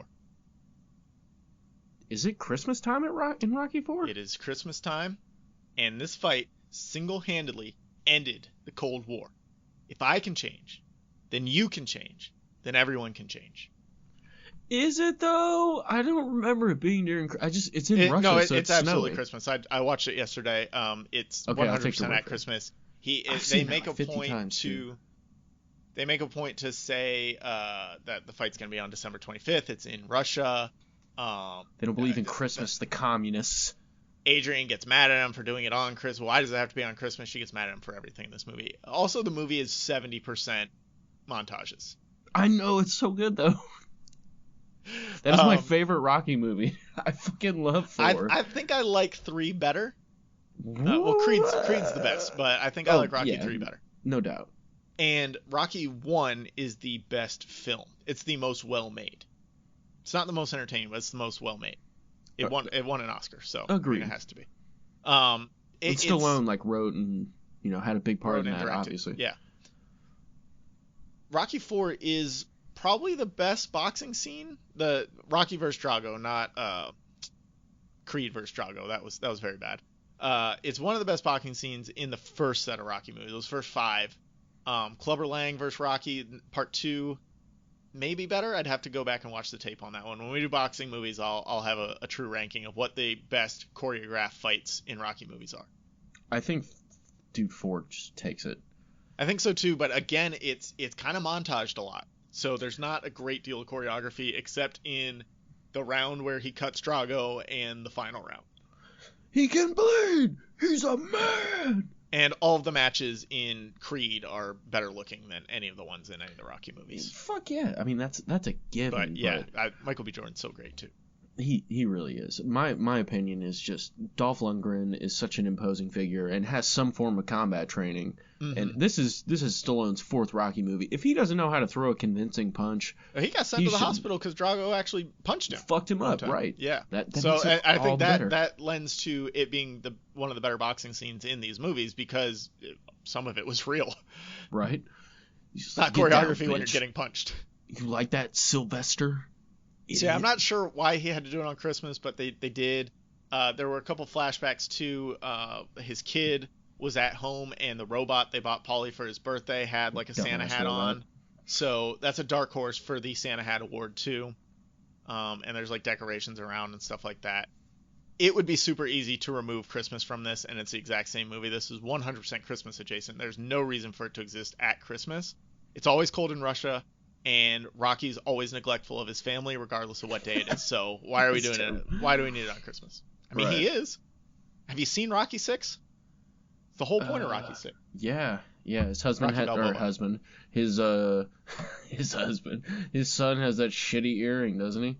Is it Christmas time in Rocky 4? It is Christmas time, and this fight single-handedly ended the Cold War. If I can change, then you can change, then everyone can change. Is it though? I don't remember it being during. It's in Russia, no, so it's snowy. absolutely Christmas. I watched it yesterday. It's okay, 100% at Christmas. They make a point to say that the fight's gonna be on December 25th. It's in Russia. They don't believe in Christmas. The communists. Adrian gets mad at him for doing it on Christmas. Why does it have to be on Christmas? She gets mad at him for everything in this movie. Also, the movie is 70% montages. I know, it's so good though. That is my favorite Rocky movie. I fucking love 4. I think I like 3 better. Well, Creed's the best, but I think I like Rocky 3 better. No doubt. And Rocky 1 is the best film. It's the most well-made. It's not the most entertaining, but it's the most well-made. It won an Oscar, so agreed. It has to be. Stallone wrote and had a big part in that, obviously. Yeah. Rocky 4 is probably the best boxing scene. The Rocky versus Drago, not Creed versus Drago. That was very bad. It's one of the best boxing scenes in the first set of Rocky movies. Those first 5. Clubber Lang versus Rocky Part 2, maybe better. I'd have to go back and watch the tape on that one. When we do boxing movies, I'll have a true ranking of what the best choreographed fights in Rocky movies are. I think Dude 4 just takes it. I think so too, but again, it's kind of montaged a lot. So there's not a great deal of choreography except in the round where he cuts Drago and the final round. He can bleed! He's a man! And all of the matches in Creed are better looking than any of the ones in any of the Rocky movies. Fuck yeah. I mean, that's a given. But yeah, Michael B. Jordan's so great too. He really is. My opinion is just Dolph Lundgren is such an imposing figure and has some form of combat training. Mm-hmm. And this is Stallone's 4th Rocky movie. If he doesn't know how to throw a convincing punch, he got sent to the hospital because Drago actually punched him. Fucked him up, right? Yeah. That so I think better. that lends to it being one of the better boxing scenes in these movies because some of it was real. Right. It's not choreography when you're getting punched. You like that, Sylvester? See, I'm not sure why he had to do it on Christmas, but they did. There were a couple flashbacks to his kid was at home, and the robot they bought Paulie for his birthday had like a Santa hat on. So that's a dark horse for the Santa Hat Award too. And there's like decorations around and stuff like that. It would be super easy to remove Christmas from this, and it's the exact same movie. This is 100% Christmas adjacent. There's no reason for it to exist at Christmas. It's always cold in Russia. And Rocky's always neglectful of his family, regardless of what day it is. So why are we doing it? Why do we need it on Christmas? I mean, He is. Have you seen Rocky 6? It's the whole point of Rocky 6. Yeah. His husband his husband, his son has that shitty earring, doesn't he?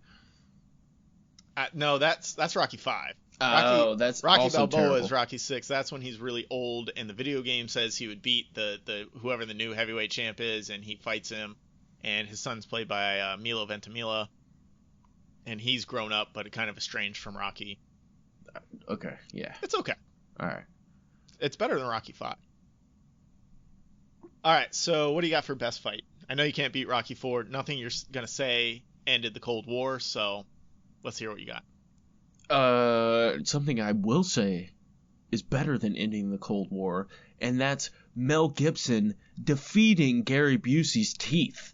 No, that's Rocky 5. That's Rocky also Balboa terrible. is Rocky 6. That's when he's really old, and the video game says he would beat the whoever the new heavyweight champ is, and he fights him. And his son's played by Milo Ventimiglia, and he's grown up, but kind of estranged from Rocky. Okay, yeah. It's okay. All right. It's better than Rocky 5. All right, so what do you got for best fight? I know you can't beat Rocky 4. Nothing you're going to say ended the Cold War, so let's hear what you got. Something I will say is better than ending the Cold War, and that's Mel Gibson defeating Gary Busey's teeth.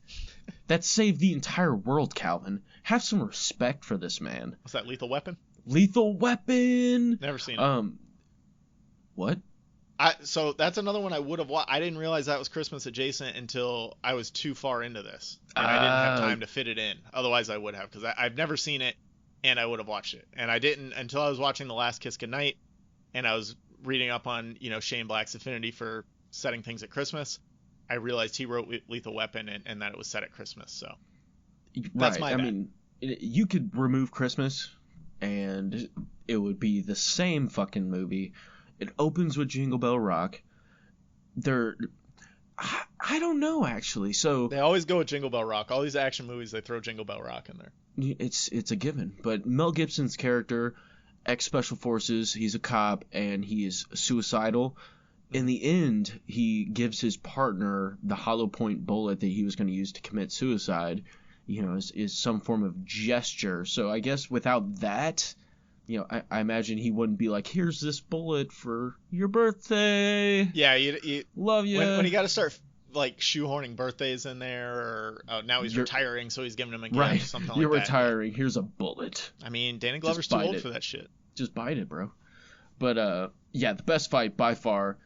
That saved the entire world, Calvin. Have some respect for this man. What's that, Lethal Weapon? Lethal Weapon! Never seen it. What? So that's another one I would have watched. I didn't realize that was Christmas adjacent until I was too far into this. And I didn't have time to fit it in. Otherwise, I would have, because I've never seen it, and I would have watched it. And I didn't until I was watching The Last Kiss Goodnight, and I was reading up on, Shane Black's affinity for setting things at Christmas. I realized he wrote Lethal Weapon and that it was set at Christmas. So that's my bad. I mean, you could remove Christmas, and it would be the same fucking movie. It opens with Jingle Bell Rock. I don't know, actually. So they always go with Jingle Bell Rock. All these action movies, they throw Jingle Bell Rock in there. It's a given. But Mel Gibson's character, ex-Special Forces, he's a cop, and he is suicidal. In the end, he gives his partner the hollow point bullet that he was going to use to commit suicide, is some form of gesture. So I guess without that, I imagine he wouldn't be like, here's this bullet for your birthday. Yeah, you love you. When you got to start like shoehorning birthdays in there, or now he's retiring, so he's giving him a gift, right. Something like You're that. retiring. Here's a bullet. I mean, Danny Glover's too old for that shit. Just bite it, bro. But yeah, the best fight by far.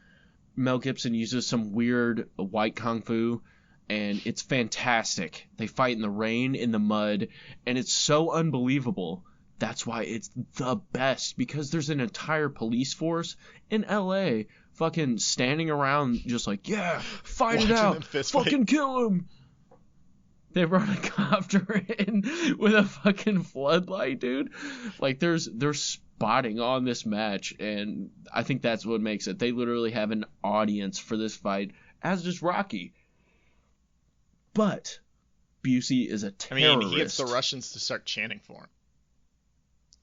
Mel Gibson uses some weird white kung fu, and it's fantastic. They fight in the rain, in the mud, and it's so unbelievable. That's why it's the best, because there's an entire police force in LA fucking standing around just like, yeah, fight Watching it out, fucking kill him. They run a copter in with a fucking floodlight, dude. Like, they're spotting on this match, and I think that's what makes it. They literally have an audience for this fight, as does Rocky. But Busey is a terrorist. I mean, he gets the Russians to start chanting for him.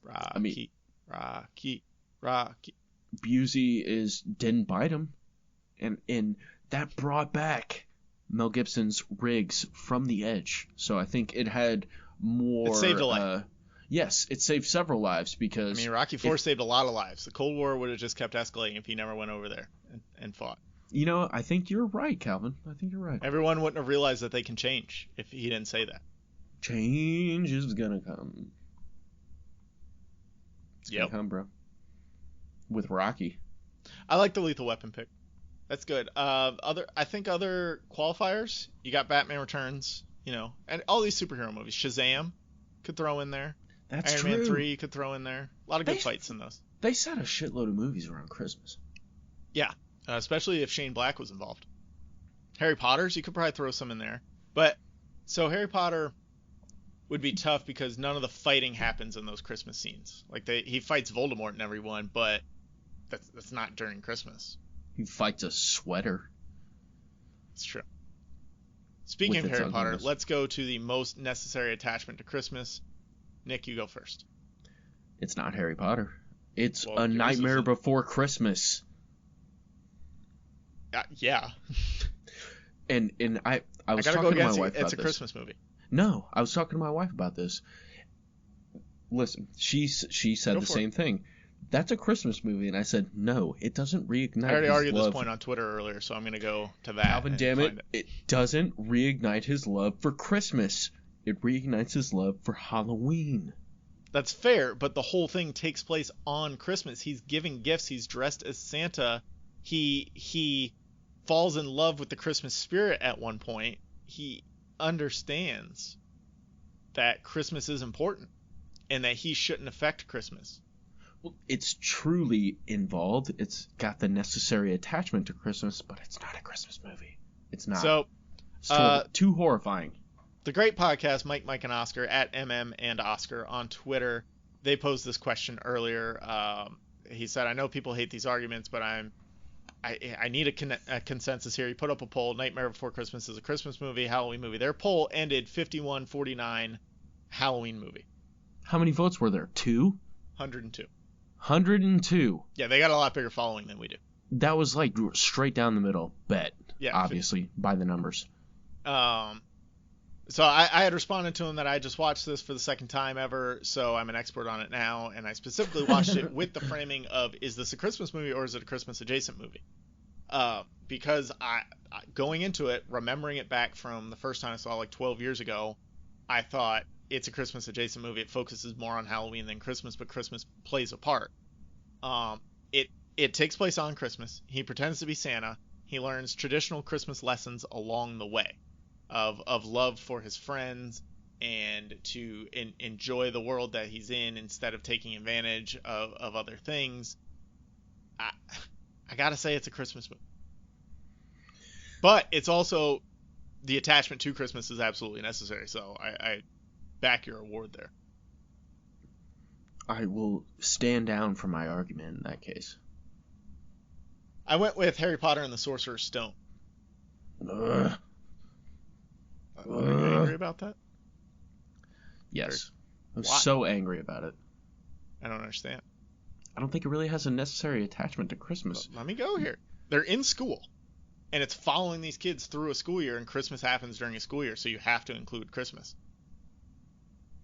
Rocky, Rocky. Busey didn't bite him, and that brought back Mel Gibson's Riggs from the edge. So I think it had more. It saved a life. Yes, it saved several lives, because I mean, Rocky IV saved a lot of lives. The Cold War would have just kept escalating if he never went over there and fought. I think you're right, Calvin. I think you're right. Everyone wouldn't have realized that they can change if he didn't say that. Change is gonna come. It's gonna come, bro. With Rocky. I like the Lethal Weapon pick. That's good. I think other qualifiers, you got Batman Returns, and all these superhero movies. Shazam could throw in there. That's Iron true. Man 3 could throw in there. A lot of good fights in those. They set a shitload of movies around Christmas. Yeah, especially if Shane Black was involved. Harry Potter's, you could probably throw some in there. But, so Harry Potter would be tough because none of the fighting happens in those Christmas scenes. Like, he fights Voldemort and everyone, but that's not during Christmas. He fights a sweater. It's true. Speaking of Harry Potter, let's go to the most necessary attachment to Christmas. Nick, you go first. It's not Harry Potter. It's A Nightmare Before Christmas. Yeah. And I was talking to my wife about this. It's a Christmas movie. No, I was talking to my wife about this. Listen, she said the same thing. That's a Christmas movie, and I said, no, it doesn't reignite. I already argued this point on Twitter earlier, so I'm going to go to that. Calvin, damn it, it doesn't reignite his love for Christmas. It reignites his love for Halloween. That's fair, but the whole thing takes place on Christmas. He's giving gifts. He's dressed as Santa. He falls in love with the Christmas spirit at one point. He understands that Christmas is important and that he shouldn't affect Christmas. Well, it's truly involved. It's got the necessary attachment to Christmas, but it's not a Christmas movie. It's not. So, it's too horrifying. The great podcast, Mike and Oscar, at MM and Oscar on Twitter, they posed this question earlier. He said, I know people hate these arguments, but I need a consensus here. He put up a poll. Nightmare Before Christmas is a Christmas movie, Halloween movie. Their poll ended 51-49 Halloween movie. How many votes were there? 2? 102. 102. Yeah, they got a lot bigger following than we do. That was like straight down the middle. Bet. Yeah. Obviously, by the numbers. So I had responded to him that I just watched this for the second time ever, so I'm an expert on it now, and I specifically watched it with the framing of, is this a Christmas movie or is it a Christmas adjacent movie? Because I going into it, remembering it back from the first time I saw like 12 years ago, I thought it's a Christmas adjacent movie. It focuses more on Halloween than Christmas, but Christmas plays a part. It takes place on Christmas. He pretends to be Santa. He learns traditional Christmas lessons along the way. Of love for his friends and to enjoy the world that he's in instead of taking advantage of other things. I gotta say it's a Christmas movie. But it's also, the attachment to Christmas is absolutely necessary, so I back your award there. I will stand down for my argument in that case. I went with Harry Potter and the Sorcerer's Stone. Ugh. Are you angry about that? Yes. I'm Why? so angry about it. I don't understand. I don't think it really has a necessary attachment to Christmas. Let me go here. They're in school, and it's following these kids through a school year, and Christmas happens during a school year, so you have to include Christmas.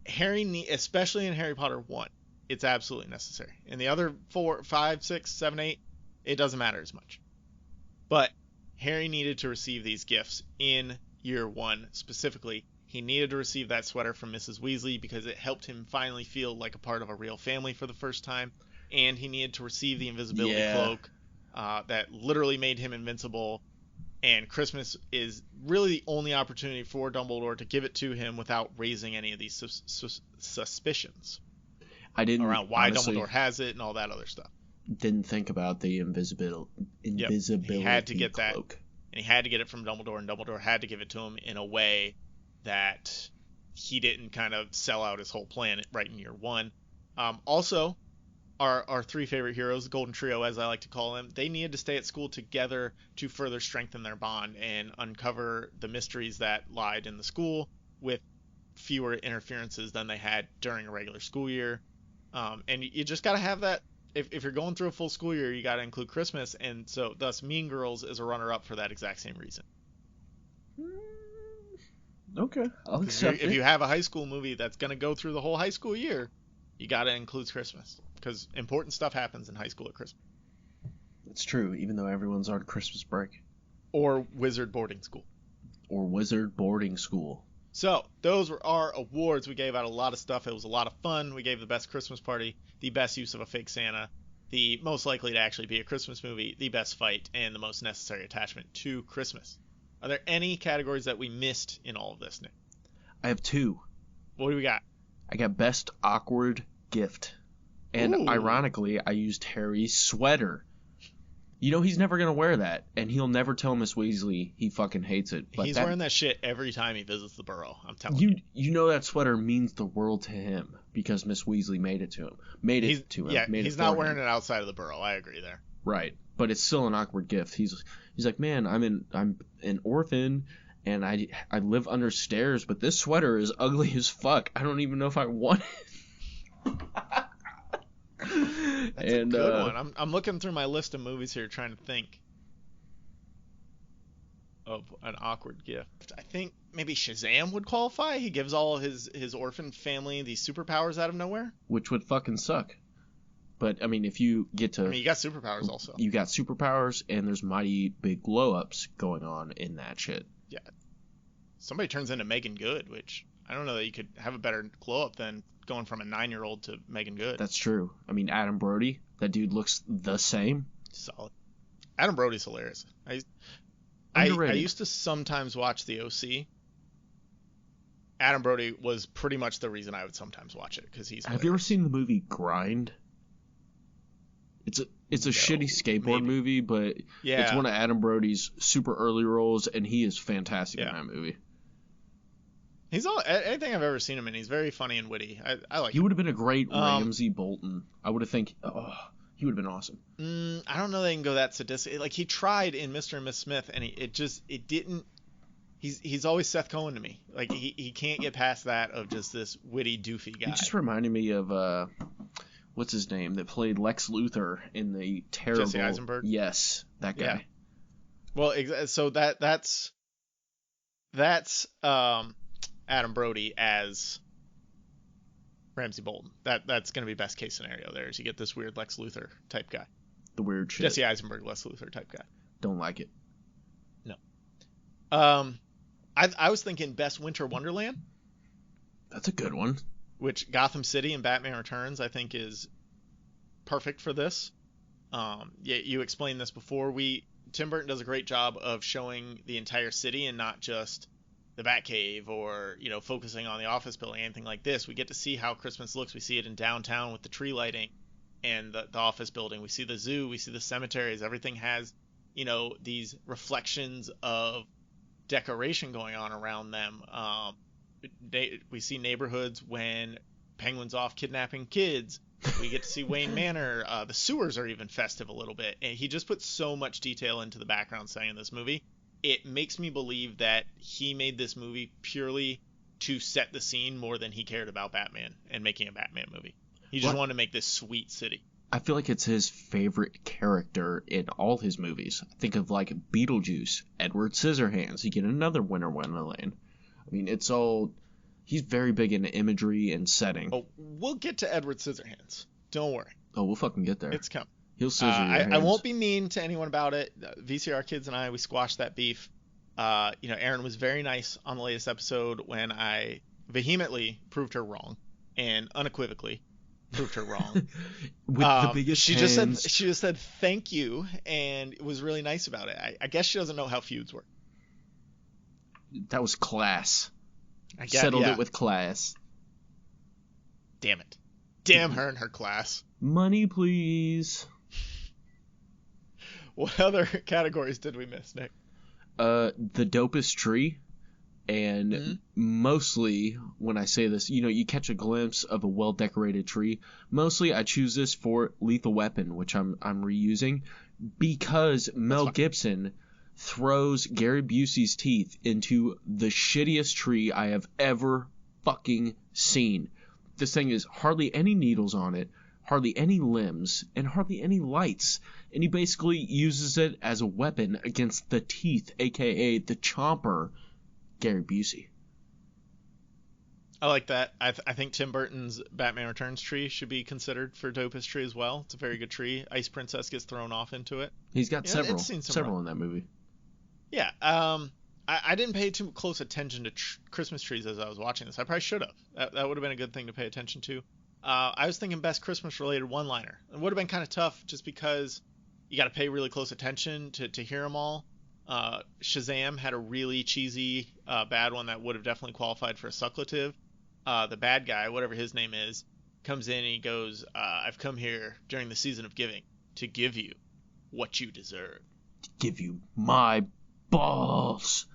Especially in Harry Potter 1, it's absolutely necessary. In the other 4, 5, 6, 7, 8, it doesn't matter as much. But Harry needed to receive these gifts in year 1 specifically. He needed to receive that sweater from Mrs. Weasley because it helped him finally feel like a part of a real family for the first time. And he needed to receive the invisibility cloak that literally made him invincible. And Christmas is really the only opportunity for Dumbledore to give it to him without raising any of these suspicions around why Dumbledore has it and all that other stuff. Didn't think about the invisibility He had to get cloak. That, and he had to get it from Dumbledore, and Dumbledore had to give it to him in a way that he didn't kind of sell out his whole plan right in year 1. Also, our 3 favorite heroes, the Golden Trio as I like to call them, they needed to stay at school together to further strengthen their bond and uncover the mysteries that lied in the school with fewer interferences than they had during a regular school year. And you just got to have that. If you're going through a full school year, you got to include Christmas, and so thus Mean Girls is a runner-up for that exact same reason. Okay, I'll accept it. If you have a high school movie that's going to go through the whole high school year, you got to include Christmas, because important stuff happens in high school at Christmas. That's true, even though everyone's on Christmas break. Or Wizard boarding school. So, those were our awards. We gave out a lot of stuff. It was a lot of fun. We gave the best Christmas party, the best use of a fake Santa, the most likely to actually be a Christmas movie, the best fight, and the most necessary attachment to Christmas. Are there any categories that we missed in all of this, Nick? I have 2. What do we got? I got best awkward gift. And ironically, I used Harry's sweater. You know he's never going to wear that, and he'll never tell Miss Weasley he fucking hates it. But he's wearing that shit every time he visits the Burrow, I'm telling you. You know that sweater means the world to him because Miss Weasley made it to him. Yeah, he's not wearing it outside of the Burrow. I agree there. Right, but it's still an awkward gift. He's like, man, I'm an orphan, and I live under stairs, but this sweater is ugly as fuck. I don't even know if I want it. That's a good one. I'm looking through my list of movies here trying to think of an awkward gift. I think maybe Shazam would qualify. He gives all of his orphan family these superpowers out of nowhere. Which would fucking suck. But, I mean, if you get to... you got superpowers also. You got superpowers, and there's mighty big glow-ups going on in that shit. Yeah. Somebody turns into Megan Good, which I don't know that you could have a better glow-up than going from a 9-year-old to Megan Good. That's true. I mean, Adam Brody, that dude looks the same. Solid. Adam Brody's hilarious. I used to sometimes watch The OC. Adam Brody was pretty much the reason I would sometimes watch it, because he's hilarious. Have you ever seen the movie Grind? It's a shitty skateboard movie, but it's one of Adam Brody's super early roles, and he is fantastic in that movie. Anything I've ever seen him in, he's very funny and witty. I like him. He would have been a great Ramsay Bolton. I would have he would have been awesome. I don't know that he can go that sadistic. Like, he tried in Mr. and Miss Smith, and it didn't. He's always Seth Cohen to me. Like, he can't get past that of just this witty, doofy guy. He just reminded me of what's his name that played Lex Luthor in the terrible Jesse Eisenberg? Yes, that guy. Yeah. Well, so that's Adam Brody as Ramsey Bolton. That's going to be best case scenario there, is you get this weird Lex Luthor type guy. The weird shit. Jesse Eisenberg, Lex Luthor type guy. Don't like it. No. I was thinking best Winter Wonderland. That's a good one. Which Gotham City and Batman Returns I think is perfect for this. Yeah, you explained this before. Tim Burton does a great job of showing the entire city and not just the Batcave or, focusing on the office building, anything like this. We get to see how Christmas looks. We see it in downtown with the tree lighting and the office building. We see the zoo. We see the cemeteries. Everything has, these reflections of decoration going on around them. We see neighborhoods when Penguin's off kidnapping kids. We get to see Wayne Manor. The sewers are even festive a little bit. And he just puts so much detail into the background setting in this movie. It makes me believe that he made this movie purely to set the scene more than he cared about Batman and making a Batman movie. He just wanted to make this sweet city. I feel like it's his favorite character in all his movies. Think of like Beetlejuice, Edward Scissorhands. You get another Winter Wonderland. I mean, it's all... He's very big into imagery and setting. Oh, we'll get to Edward Scissorhands. Don't worry. Oh, we'll fucking get there. It's coming. He'll scissor your hands. I won't be mean to anyone about it. VCR kids and I, we squashed that beef. Erin was very nice on the latest episode when I vehemently proved her wrong and unequivocally proved her wrong. With the biggest she hands. She just said thank you and was really nice about it. I guess she doesn't know how feuds work. That was class. I guess, Settled it with class. Damn it. Damn her and her class. Money, please. What other categories did we miss, Nick? The dopest tree. And mostly, when I say this, you catch a glimpse of a well-decorated tree. Mostly, I choose this for Lethal Weapon, which I'm reusing, because Mel Gibson throws Gary Busey's teeth into the shittiest tree I have ever fucking seen. This thing is hardly any needles on it, hardly any limbs, and hardly any lights. And he basically uses it as a weapon against the teeth, aka the chomper, Gary Busey. I like that. I think Tim Burton's Batman Returns tree should be considered for dopest tree as well. It's a very good tree. Ice Princess gets thrown off into it. He's got several in that movie. Yeah. I didn't pay too close attention to Christmas trees as I was watching this. I probably should have. That would have been a good thing to pay attention to. I was thinking best Christmas-related one-liner. It would have been kind of tough just because you got to pay really close attention to hear them all. Shazam had a really cheesy bad one that would have definitely qualified for a sucklative. The bad guy, whatever his name is, comes in and he goes, I've come here during the season of giving to give you what you deserve. To give you my balls.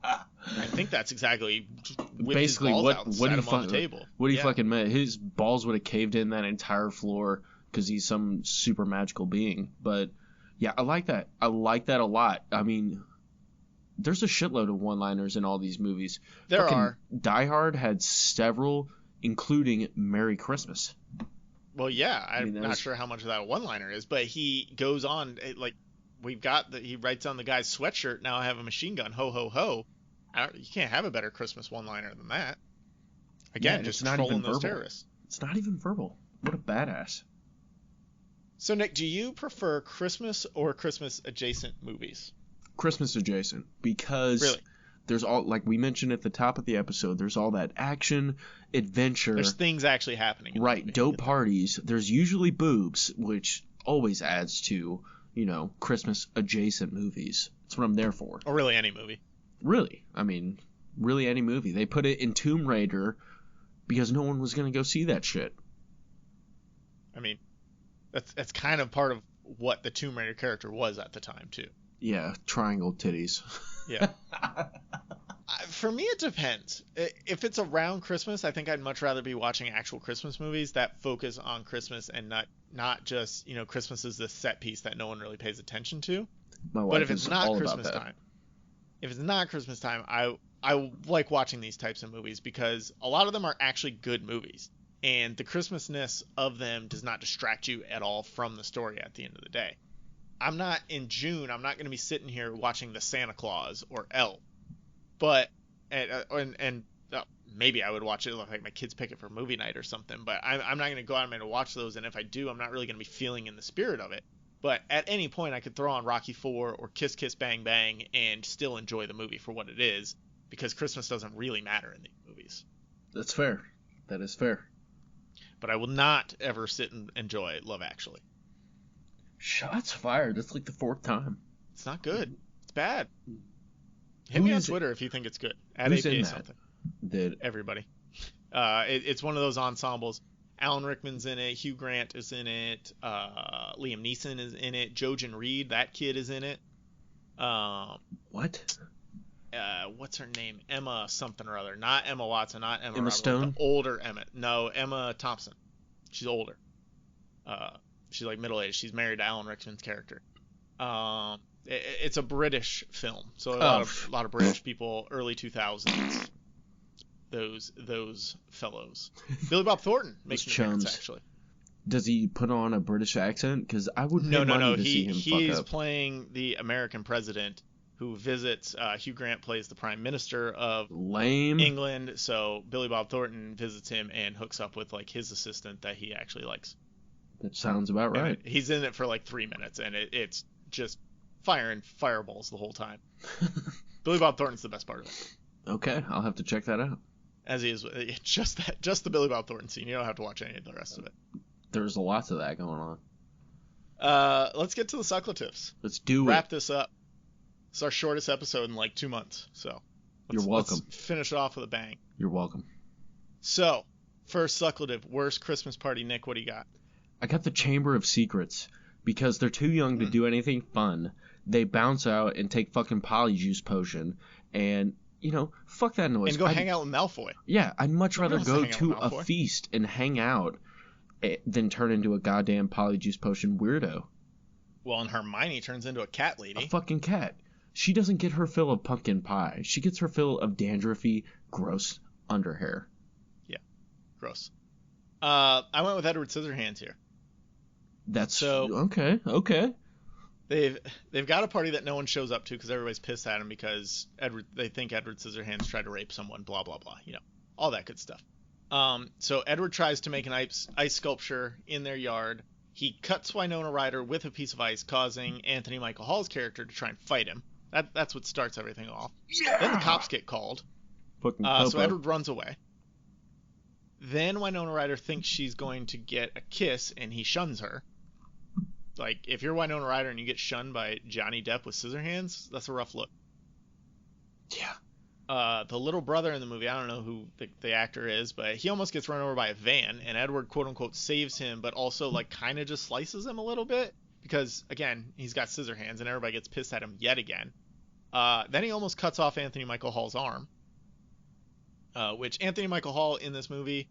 I think that's exactly basically his balls what out and set him on the table. What he fucking meant. His balls would have caved in that entire floor because he's some super magical being. But yeah, I like that. I like that a lot. I mean, there's a shitload of one-liners in all these movies. There are. Die Hard had several, including Merry Christmas. Well, yeah, I'm not sure how much of that a one-liner is, but he goes on, like, he writes on the guy's sweatshirt, now I have a machine gun, ho, ho, ho. You can't have a better Christmas one-liner than that. Again, just trolling those terrorists. It's not even verbal. What a badass. So, Nick, do you prefer Christmas or Christmas-adjacent movies? Christmas adjacent, because really? There's all, like we mentioned at the top of the episode, there's all that action, adventure. There's things actually happening. Right, dope parties. There's usually boobs, which always adds to, Christmas adjacent movies. That's what I'm there for. Or really any movie. Really. I mean, really any movie. They put it in Tomb Raider because no one was going to go see that shit. I mean, that's kind of part of what the Tomb Raider character was at the time, too. Yeah, triangle titties. Yeah. For me, it depends. If it's around Christmas, I think I'd much rather be watching actual Christmas movies that focus on Christmas and not just, Christmas is this set piece that no one really pays attention to. But if it's not Christmas time, I like watching these types of movies because a lot of them are actually good movies. And the Christmasness of them does not distract you at all from the story at the end of the day. I'm not in June. I'm not going to be sitting here watching the Santa Claus or Elf, but maybe I would watch it like my kids pick it for movie night or something. But I'm not going to go out of my way to watch those. And if I do, I'm not really going to be feeling in the spirit of it. But at any point, I could throw on Rocky IV or Kiss Kiss Bang Bang and still enjoy the movie for what it is, because Christmas doesn't really matter in these movies. That's fair. That is fair. But I will not ever sit and enjoy Love Actually. Shots fired. That's like the 4th time. It's not good. It's bad. Hit me on Twitter if you think it's good. At APA something. Everybody. It's one of those ensembles. Alan Rickman's in it. Hugh Grant is in it. Liam Neeson is in it. Jojen Reed, that kid, is in it. What? What's her name? Emma something or other. Not Emma Watson. Not Emma. Emma Stone. The older Emma. No, Emma Thompson. She's older. She's like middle aged. She's married to Alan Rickman's character. It's a British film, so a lot of British people, early 2000s. Those fellows. Billy Bob Thornton makes an appearance, actually. Does he put on a British accent? Because I would pay money to see him fuck up. He's playing the American president who visits. Hugh Grant plays the Prime Minister of England, so Billy Bob Thornton visits him and hooks up with like his assistant that he actually likes. That sounds about right. And he's in it for like 3 minutes, and it's just firing fireballs the whole time. Billy Bob Thornton's the best part of it. Okay, I'll have to check that out. As he is, just the Billy Bob Thornton scene. You don't have to watch any of the rest of it. There's lots of that going on. Let's get to the Superlatives. Let's do it. Wrap this up. It's our shortest episode in like 2 months, so you're welcome. Let's finish it off with a bang. You're welcome. So, first Superlative, worst Christmas party. Nick, what do you got? I got the Chamber of Secrets, because they're too young to do anything fun. They bounce out and take fucking Polyjuice Potion, and fuck that noise. And go hang out with Malfoy. Yeah, I'd much rather go to a feast and hang out than turn into a goddamn Polyjuice Potion weirdo. Well, and Hermione turns into a cat lady. A fucking cat. She doesn't get her fill of pumpkin pie. She gets her fill of dandruffy, gross underhair. Yeah, gross. I went with Edward Scissorhands here. That's okay. They've got a party that no one shows up to because everybody's pissed at him because they think Edward Scissorhands tried to rape someone, blah blah blah, all that good stuff. So Edward tries to make an ice sculpture in their yard. He cuts Winona Ryder with a piece of ice, causing Anthony Michael Hall's character to try and fight him. That's what starts everything off. Yeah! Then the cops get called. So Edward runs away. Then Winona Ryder thinks she's going to get a kiss, and he shuns her. Like, if you're Winona Ryder and you get shunned by Johnny Depp with Scissorhands, that's a rough look. Yeah. The little brother in the movie, I don't know who the actor is, but he almost gets run over by a van, and Edward, quote-unquote, saves him, but also, like, kind of just slices him a little bit, because, again, he's got Scissorhands, and everybody gets pissed at him yet again. Then he almost cuts off Anthony Michael Hall's arm, which Anthony Michael Hall in this movie,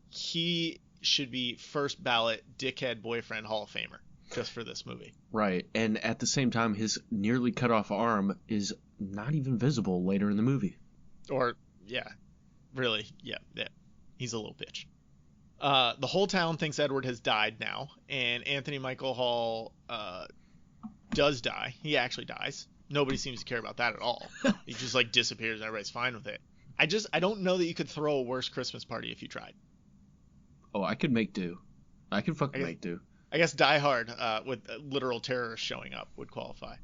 he should be first ballot dickhead boyfriend Hall of Famer. Just for this movie. Right, and at the same time, his nearly cut off arm is not even visible later in the movie. Or, yeah, really, yeah, he's a little bitch. The whole town thinks Edward has died now, and Anthony Michael Hall does die. He actually dies. Nobody seems to care about that at all. He just, like, disappears and everybody's fine with it. I don't know that you could throw a worse Christmas party if you tried. Oh, I could make do. I could fucking make do. I guess Die Hard with literal terrorists showing up would qualify.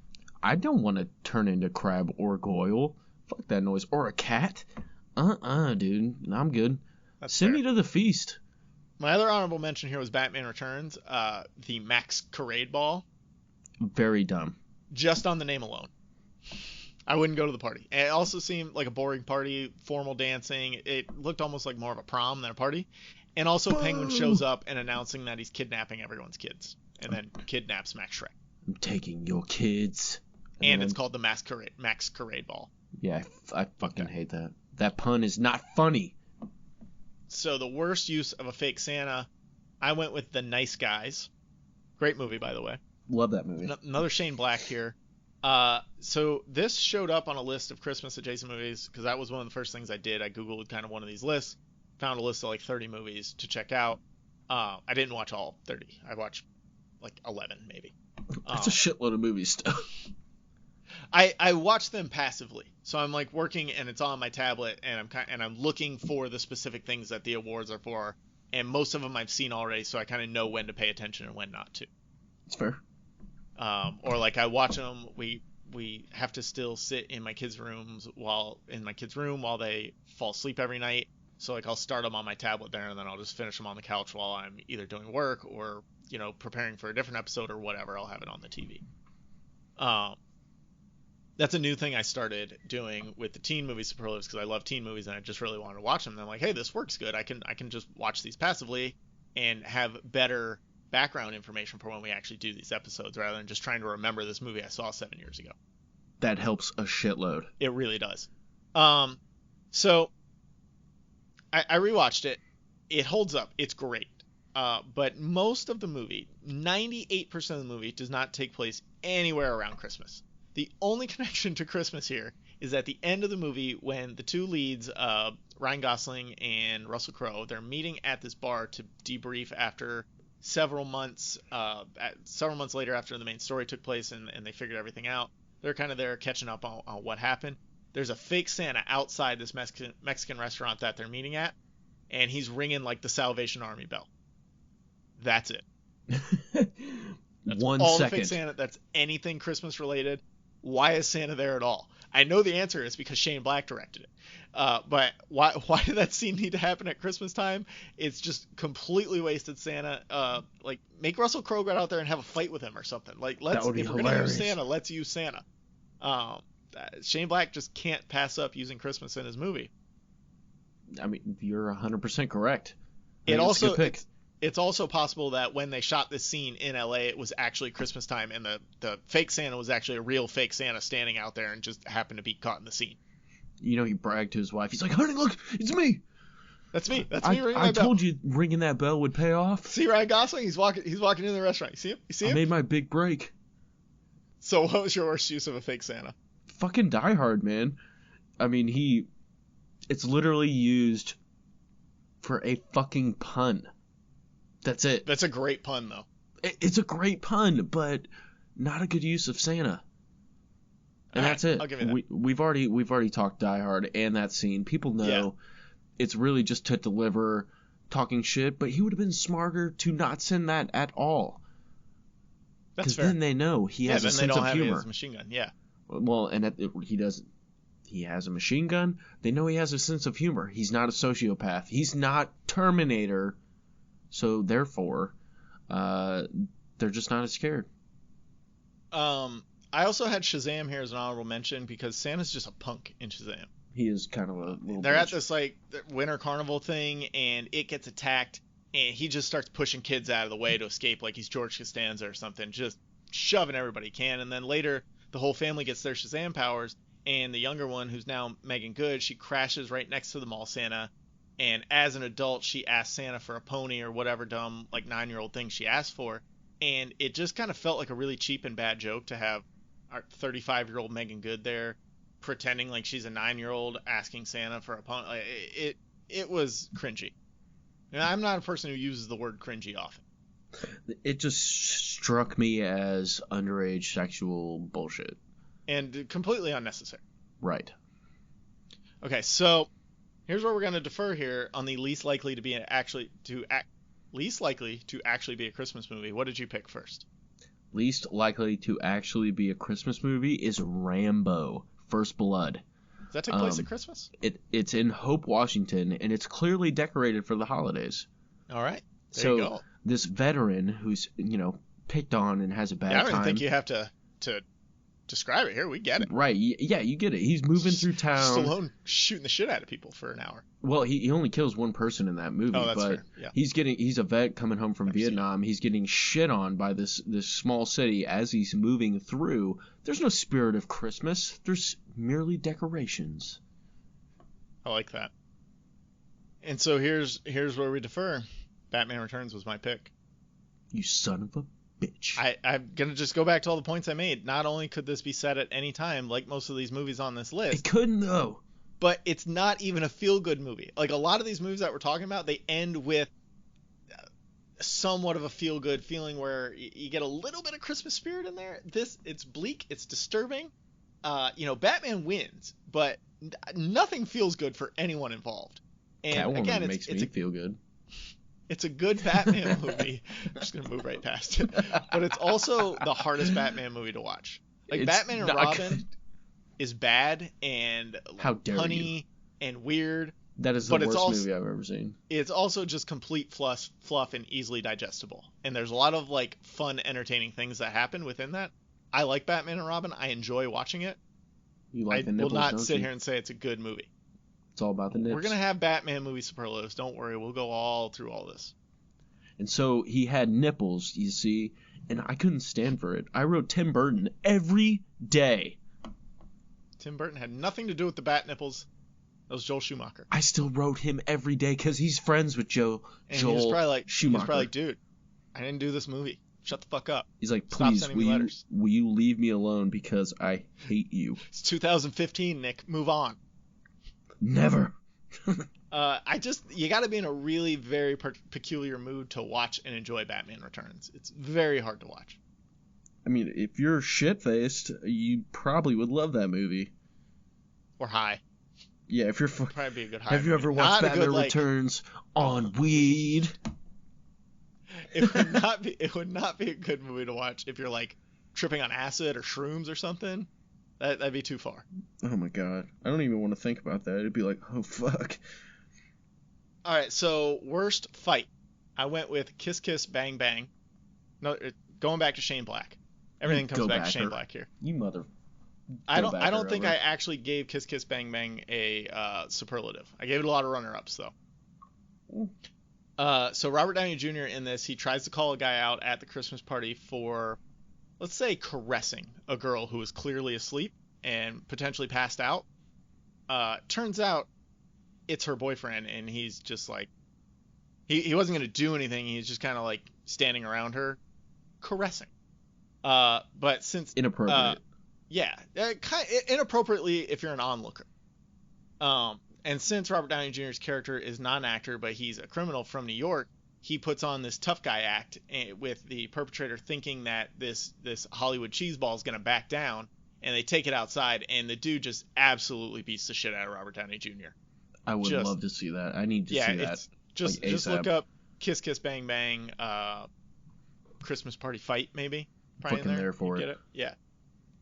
I don't want to turn into Crab or Goyle. Fuck that noise. Or a cat. Dude. I'm good. Send me to the feast. My other honorable mention here was Batman Returns, the Masquerade Ball. Very dumb. Just on the name alone. I wouldn't go to the party. And it also seemed like a boring party, formal dancing. It looked almost like more of a prom than a party. And also Penguin shows up and announcing that he's kidnapping everyone's kids. And then kidnaps Max Shrek. I'm taking your kids. And it's called the Masquerade Ball. Yeah, I fucking hate that. That pun is not funny. So the worst use of a fake Santa, I went with The Nice Guys. Great movie, by the way. Love that movie. Another Shane Black here. So this showed up on a list of Christmas adjacent movies because that was one of the first things I did. I Googled kind of one of these lists. found a list of like 30 movies to check out. I didn't watch all 30. I watched like 11 maybe. That's a shitload of movies still. I watch them passively. So I'm like working and it's on my tablet and I'm looking for the specific things that the awards are for, and most of them I've seen already, so I kind of know when to pay attention and when not to. It's fair. Or like I watch them. We have to still sit in my kids' room while they fall asleep every night. So like I'll start them on my tablet there, and then I'll just finish them on the couch while I'm either doing work or preparing for a different episode or whatever. I'll have it on the TV. That's a new thing I started doing with the teen movie superlatives, because I love teen movies and I just really wanted to watch them. And I'm like, hey, this works good. I can just watch these passively and have better background information for when we actually do these episodes, rather than just trying to remember this movie I saw 7 years ago. That helps a shitload. It really does. So I rewatched it. It holds up. It's great. But most of the movie, 98% of the movie, does not take place anywhere around Christmas. The only connection to Christmas here is at the end of the movie when the two leads, Ryan Gosling and Russell Crowe, they're meeting at this bar to debrief after several months later, after the main story took place and they figured everything out. They're kind of there catching up on what happened. There's a fake Santa outside this Mexican restaurant that they're meeting at, and he's ringing like the Salvation Army bell. That's it. That's One all second. The fake Santa. That's anything Christmas related. Why is Santa there at all? I know the answer is because Shane Black directed it. But why did that scene need to happen at Christmas time? It's just completely wasted Santa. Like, make Russell Crowe go out there and have a fight with him or something. Like, if we're gonna use Santa, let's use Santa. Shane Black just can't pass up using Christmas in his movie. I mean, you're 100% correct. It's also possible that when they shot this scene in LA, it was actually Christmas time, and the fake Santa was actually a real fake Santa standing out there and just happened to be caught in the scene. He bragged to his wife. He's like, honey, look, it's me. That's me. That's me ringing my I bell. told you ringing that bell would pay off. See Ryan Gosling? He's walking into the restaurant. You see him? I made my big break. So what was your worst use of a fake Santa? Fucking Die Hard, man. I mean, it's literally used for a fucking pun. That's it. That's a great pun, though. It's a great pun, but not a good use of Santa. And that's it. I'll give you that. We've already talked Die Hard and that scene. People know it's really just to deliver talking shit, but he would have been smarter to not send that at all. That's fair. Because then they know he has a sense of humor. He has a machine gun, yeah. Well, and he doesn't. He has a machine gun. They know he has a sense of humor. He's not a sociopath. He's not Terminator. So therefore, they're just not as scared. I also had Shazam here as an honorable mention because Santa's just a punk in Shazam. He is kind of a little. They're at this like winter carnival thing, and it gets attacked, and he just starts pushing kids out of the way to escape, like he's George Costanza or something, just shoving everybody he can. And then later, the whole family gets their Shazam powers, and the younger one, who's now Megan Good, she crashes right next to the mall Santa. And as an adult, she asks Santa for a pony or whatever dumb, like 9-year-old thing she asked for. And it just kind of felt like a really cheap and bad joke to have our 35-year-old Megan Good there pretending like she's a 9-year-old asking Santa for a pony. It was cringy. And I'm not a person who uses the word cringy often. It just struck me as underage sexual bullshit. And completely unnecessary. Right. Okay, so here's where we're going to defer here on the least likely to actually be a Christmas movie. What did you pick first? Least likely to actually be a Christmas movie is Rambo: First Blood. Does that take place at Christmas? It's in Hope, Washington, and it's clearly decorated for the holidays. All right. There you go. This veteran who's, picked on and has a bad time. I don't think you have to describe it here. We get it. Right. Yeah, you get it. He's moving through town. Stallone shooting the shit out of people for an hour. Well, he only kills one person in that movie. Oh, that's but fair. Yeah. He's a vet coming home from Vietnam. He's getting shit on by this small city as he's moving through. There's no spirit of Christmas. There's merely decorations. I like that. And so here's where we defer. Batman Returns was my pick. You son of a bitch. I'm going to just go back to all the points I made. Not only could this be set at any time, like most of these movies on this list. It couldn't, though. but it's not even a feel-good movie. Like a lot of these movies that we're talking about, they end with somewhat of a feel-good feeling where you get a little bit of Christmas spirit in there. It's bleak, it's disturbing. Batman wins, but nothing feels good for anyone involved. And Catwoman again, makes me feel good. It's a good Batman movie. I'm just gonna move right past it. But it's also the hardest Batman movie to watch. Like Batman and Robin is bad and punny and weird. That is the worst movie I've ever seen. It's also just complete fluff and easily digestible. And there's a lot of like fun, entertaining things that happen within that. I like Batman and Robin. I enjoy watching it. You like the nipples, will not sit here and say it's a good movie. It's all about the nips. We're gonna have Batman movie superlatives. Don't worry, we'll go all through all this. And so he had nipples, you see, and I couldn't stand for it. I wrote Tim Burton every day. Tim Burton had nothing to do with the bat nipples. That was Joel Schumacher. I still wrote him every day because he's friends with Joel Schumacher. He was probably like, dude, I didn't do this movie. Shut the fuck up. He's like, please, will you leave me alone because I hate you. It's 2015, Nick. Move on. Never. You got to be in a really very peculiar mood to watch and enjoy Batman Returns. It's very hard to watch. I mean, if you're shit-faced, you probably would love that movie. Or high. Yeah, if you're probably be a good high. Have you ever watched Batman Returns on weed? It would not be a good movie to watch if you're like tripping on acid or shrooms or something. That'd be too far. Oh my god. I don't even want to think about that. It'd be like, oh fuck. Alright, so worst fight. I went with Kiss Kiss Bang Bang. No, going back to Shane Black. Everything comes back to Shane Black here. You mother. I don't think I actually gave Kiss Kiss Bang Bang a superlative. I gave it a lot of runner-ups though. So Robert Downey Jr. in this, he tries to call a guy out at the Christmas party for, let's say, caressing a girl who was clearly asleep and potentially passed out. Turns out it's her boyfriend, and he's just like, he wasn't going to do anything. He's just kind of like standing around her, caressing. But since inappropriate. Yeah, inappropriately if you're an onlooker. And since Robert Downey Jr.'s character is not an actor, but he's a criminal from New York, he puts on this tough guy act with the perpetrator thinking that this Hollywood cheeseball is going to back down, and they take it outside, and the dude just absolutely beats the shit out of Robert Downey Jr. I would love to see that. I need to see that. Just look up Kiss Kiss Bang Bang Christmas party fight, maybe. Probably fucking there for it. Get it? Yeah.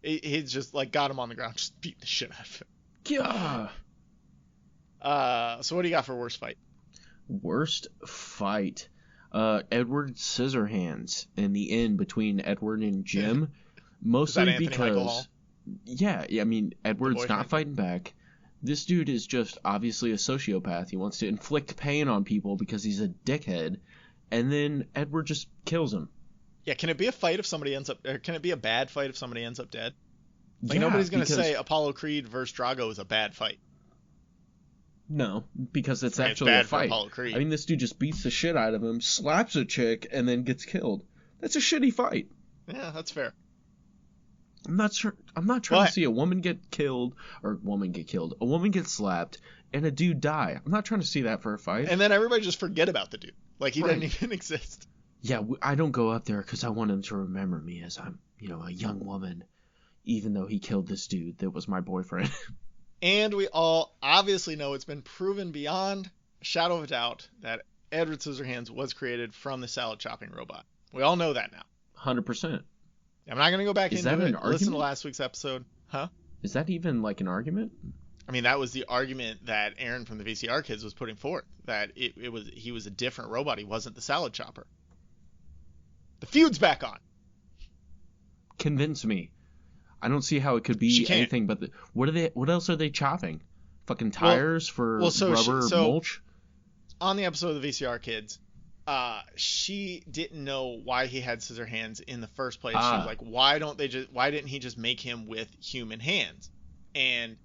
He's just like got him on the ground, just beating the shit out of him. Yeah. So what do you got for worst fight? Worst fight. Edward Scissorhands in the end between Edward and Jim. Mostly because yeah, I mean Edward's not fighting back. This dude is just obviously a sociopath. He wants to inflict pain on people because he's a dickhead, and then Edward just kills him. Yeah, can it be a fight if somebody ends up, or can it be a bad fight if somebody ends up dead? Like nobody's gonna say Apollo Creed versus Drago is a bad fight. No, because it's actually a fight. I mean, this dude just beats the shit out of him, slaps a chick, and then gets killed. That's a shitty fight. Yeah, that's fair. I'm not trying to see a woman get killed, or a woman get slapped, and a dude die. I'm not trying to see that for a fight. And then everybody just forget about the dude. Like he didn't even exist. Yeah, I don't go up there because I want him to remember me as I'm, a young woman, even though he killed this dude that was my boyfriend. And we all obviously know it's been proven beyond a shadow of a doubt that Edward Scissorhands was created from the salad chopping robot. We all know that now. 100%. I'm not going to go back into it. Listen Listen to last week's episode. Huh? Is that even like an argument? I mean, that was the argument that Aaron from the VCR Kids was putting forth. That he was a different robot. He wasn't the salad chopper. The feud's back on. Convince me. I don't see how it could be anything but what else are they chopping? Fucking tires for rubber mulch? On the episode of the VCR Kids, she didn't know why he had scissor hands in the first place. She was like, why didn't he just make him with human hands? And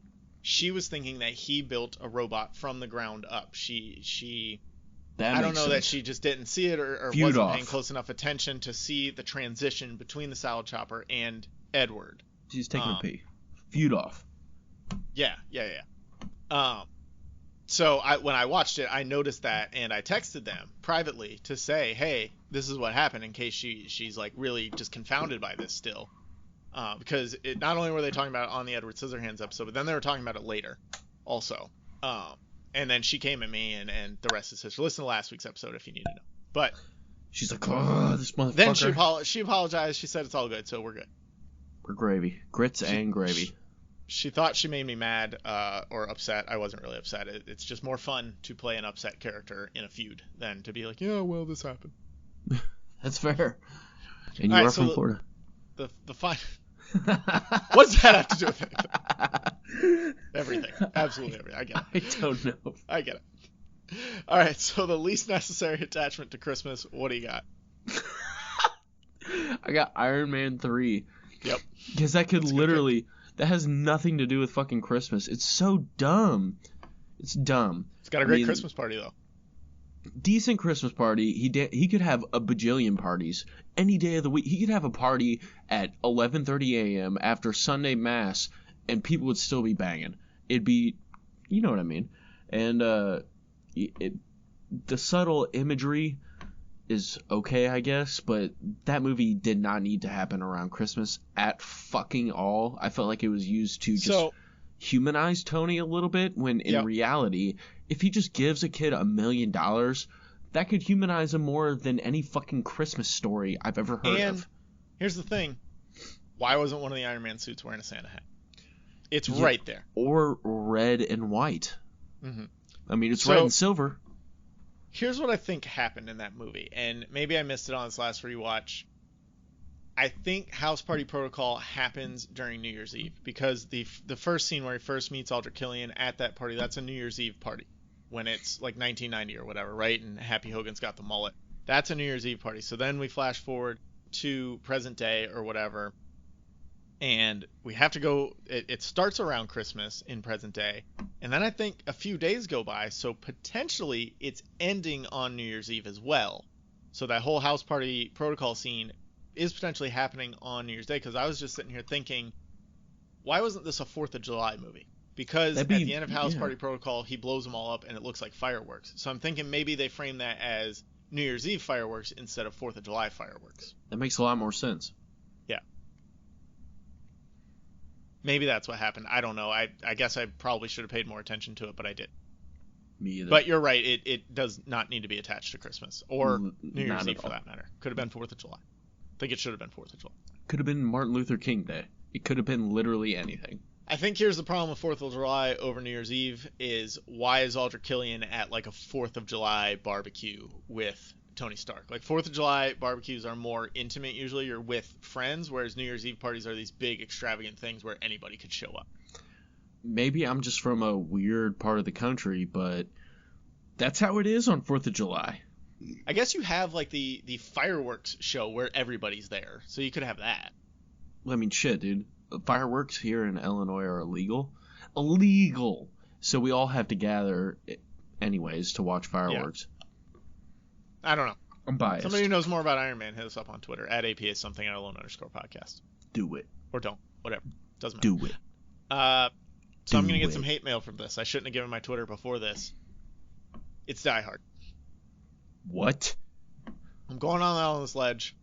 she was thinking that he built a robot from the ground up. I don't know that she just didn't see it or wasn't paying close enough attention to see the transition between the salad chopper and Edward. She's taking a pee. Feud off. Yeah. Um, so when I watched it, I noticed that, and I texted them privately to say, hey, this is what happened, in case she's like really just confounded by this still. Because not only were they talking about it on the Edward Scissorhands episode, but then they were talking about it later also. And then she came at me, and the rest is history. Listen to last week's episode if you need to know. But she's like, oh, this motherfucker. Then she apologized. She said it's all good, so we're good. We're gravy. Grits and gravy. She thought she made me mad or upset. I wasn't really upset. It's just more fun to play an upset character in a feud than to be like, yeah, well, this happened. That's fair. And you all are right, from Florida. The fine. What does that have to do with anything? Everything. Absolutely everything. I get it. I don't know. I get it. All right, so the least necessary attachment to Christmas, what do you got? I got Iron Man 3. Yep. Because that could literally... That has nothing to do with fucking Christmas. It's so dumb. It's dumb. It's got a great Christmas party, though. Decent Christmas party. He could have a bajillion parties any day of the week. He could have a party at 11:30 a.m. after Sunday Mass, and people would still be banging. It'd be... You know what I mean. And the subtle imagery is okay, I guess, but that movie did not need to happen around Christmas at fucking all. I felt like it was used to just humanize Tony a little bit, when in reality, if he just gives a kid $1 million, that could humanize him more than any fucking Christmas story I've ever heard of. Here's the thing. Why wasn't one of the Iron Man suits wearing a Santa hat? It's right there. Or red and white. Mm-hmm. I mean, it's red and silver. Here's what I think happened in that movie, and maybe I missed it on this last rewatch. I think House Party Protocol happens during New Year's Eve, because the first scene where he first meets Aldrich Killian at that party, that's a New Year's Eve party, when it's like 1990 or whatever, right? And Happy Hogan's got the mullet. That's a New Year's Eve party. So then we flash forward to present day or whatever, and we have to go. It starts around Christmas in present day, and then I think a few days go by, so potentially it's ending on New Year's Eve as well. So that whole House Party Protocol scene is potentially happening on New Year's Day, because I was just sitting here thinking, why wasn't this a 4th of July movie? Because at the end of House Party Protocol, he blows them all up and it looks like fireworks. So I'm thinking maybe they frame that as New Year's Eve fireworks instead of 4th of July fireworks. That makes a lot more sense. Yeah. Maybe that's what happened. I don't know. I guess I probably should have paid more attention to it, but I did. Me either. But you're right. It does not need to be attached to Christmas or New Year's Eve for that matter. Could have been 4th of July. I think it should have been 4th of July. Could have been Martin Luther King Day. It could have been literally anything. I think here's the problem with 4th of July over New Year's Eve is, why is Aldrich Killian at like a 4th of July barbecue with Tony Stark? Like 4th of July barbecues are more intimate usually. You're with friends, whereas New Year's Eve parties are these big extravagant things where anybody could show up. Maybe I'm just from a weird part of the country, but that's how it is on 4th of July. I guess you have like the fireworks show where everybody's there, so you could have that. I mean, shit, dude. Fireworks here in Illinois are illegal. Illegal! So we all have to gather anyways to watch fireworks. Yeah. I don't know. I'm biased. Somebody who knows more about Iron Man, hit us up on Twitter at APA something _podcast. Do it. Or don't. Whatever. Doesn't matter. Do it. So I'm going to get some hate mail from this. I shouldn't have given my Twitter before this. It's Die Hard. What? I'm going on this ledge.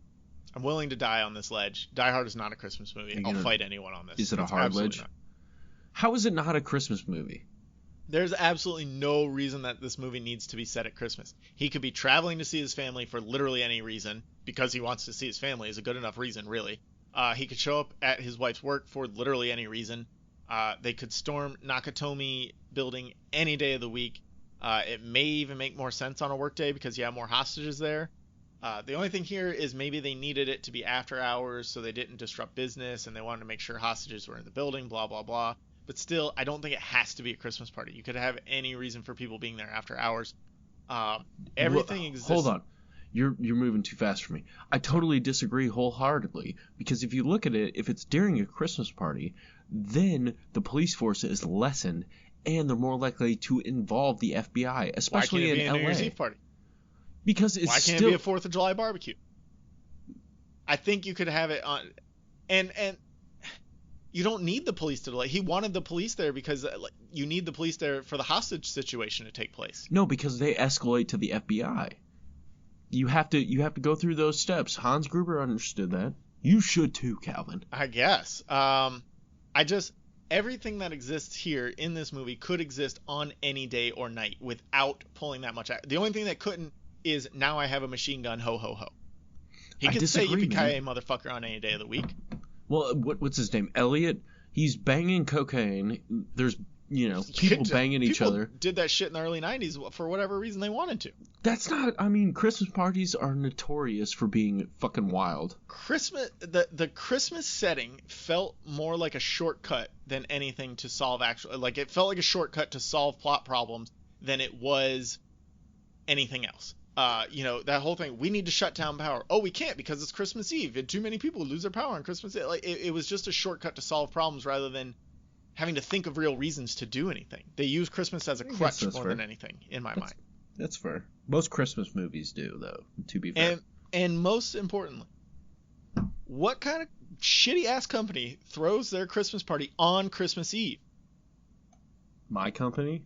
I'm willing to die on this ledge. Die Hard is not a Christmas movie. I'll fight anyone on this. Is it a hard ledge? Not. How is it not a Christmas movie? There's absolutely no reason that this movie needs to be set at Christmas. He could be traveling to see his family for literally any reason, because he wants to see his family is a good enough reason, really. He could show up at his wife's work for literally any reason. They could storm Nakatomi building any day of the week. It may even make more sense on a work day because you have more hostages there. The only thing here is maybe they needed it to be after hours so they didn't disrupt business, and they wanted to make sure hostages were in the building, blah, blah, blah. But still, I don't think it has to be a Christmas party. You could have any reason for people being there after hours. Everything exists. Hold on. You're moving too fast for me. I totally disagree wholeheartedly, because if you look at it, if it's during a Christmas party, then the police force is lessened, and they're more likely to involve the FBI, especially in LA. Why can't it be a New Year's Eve party? Because it's Why can't it be a 4th of July barbecue? I think you could have it on, and you don't need the police to delay. He wanted the police there because like, you need the police there for the hostage situation to take place. No, because they escalate to the FBI. You have to go through those steps. Hans Gruber understood that. You should too, Calvin. I guess. Everything that exists here in this movie could exist on any day or night without pulling that much out. The only thing that couldn't is now I have a machine gun, ho ho ho. He could say yippee-ki-yay motherfucker on any day of the week. Well, what's his name? Elliot. He's banging cocaine. There's people banging each other. People did that shit in the early 90s for whatever reason they wanted to. That's not. I mean, Christmas parties are notorious for being fucking wild. The Christmas setting felt more like a shortcut than anything to solve it felt like a shortcut to solve plot problems than it was anything else. That whole thing, we need to shut down power. Oh, we can't because it's Christmas Eve and too many people lose their power on Christmas Eve. Like it was just a shortcut to solve problems rather than having to think of real reasons to do anything. They use Christmas as a crutch more than anything, in my mind. That's fair. Most Christmas movies do, though, to be fair. And most importantly, what kind of shitty-ass company throws their Christmas party on Christmas Eve? My company?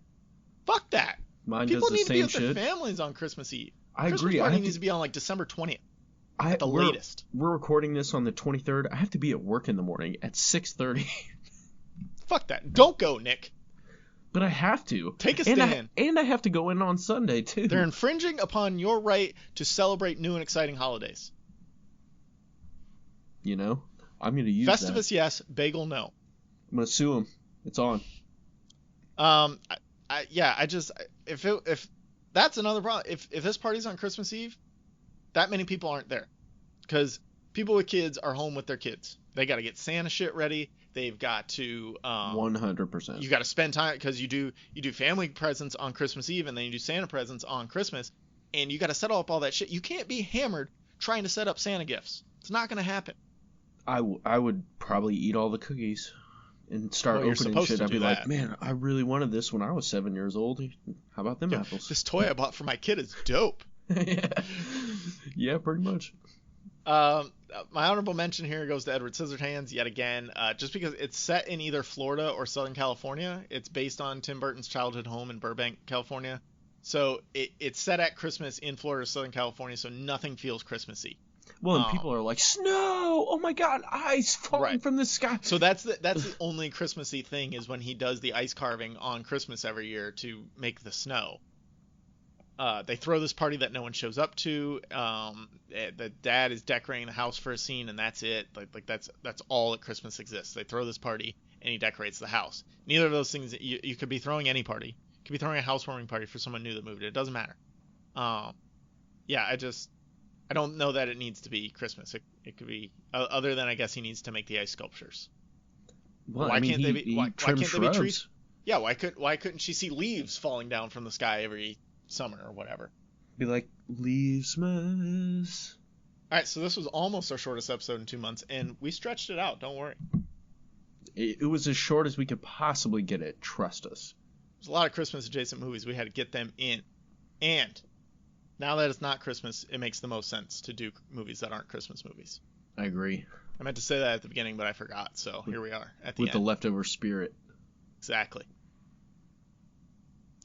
Fuck that. Mine People does the need same to be shit. with their families on Christmas Eve. I Christmas agree. party needs to be on, like, December 20th. At the latest. We're recording this on the 23rd. I have to be at work in the morning at 6:30. Fuck that. Don't go, Nick. But I have to. Take a stand. And I have to go in on Sunday, too. They're infringing upon your right to celebrate new and exciting holidays. I'm going to use Festivus, that. yes. Bagel, no. I'm going to sue him. It's on. If that's another problem. If this party's on Christmas Eve, that many people aren't there. Because people with kids are home with their kids. They got to get Santa shit ready. They've got to 100%. You got to spend time because you do family presents on Christmas Eve and then you do Santa presents on Christmas, and you got to set up all that shit. You can't be hammered trying to set up Santa gifts. It's not going to happen. I would probably eat all the cookies and start opening shit. I'd be like, man, I really wanted this when I was 7 years old. How about them apples? This toy I bought for my kid is dope. Yeah, pretty much. My honorable mention here goes to Edward Scissorhands yet again, just because it's set in either Florida or Southern California. It's based on Tim Burton's childhood home in Burbank, California. So it's set at Christmas in Florida or Southern California, so nothing feels Christmassy. Well, and people are like, snow! Oh my God, ice falling from the sky. So that's the only Christmassy thing is when he does the ice carving on Christmas every year to make the snow. They throw this party that no one shows up to. The dad is decorating the house for a scene, and that's it. Like that's all that Christmas exists. They throw this party, and he decorates the house. Neither of those things. You could be throwing any party. You could be throwing a housewarming party for someone new that moved. It doesn't matter. I don't know that it needs to be Christmas. It could be other than I guess he needs to make the ice sculptures. Well, why can't they be trees? Yeah, why couldn't she see leaves falling down from the sky every summer or whatever? Be like, Leavesmas. Alright, so this was almost our shortest episode in 2 months, and we stretched it out, don't worry. It was as short as we could possibly get it, trust us. There's a lot of Christmas adjacent movies, we had to get them in. And now that it's not Christmas, it makes the most sense to do movies that aren't Christmas movies. I agree. I meant to say that at the beginning, but I forgot, so here we are at the end. With the leftover spirit. Exactly.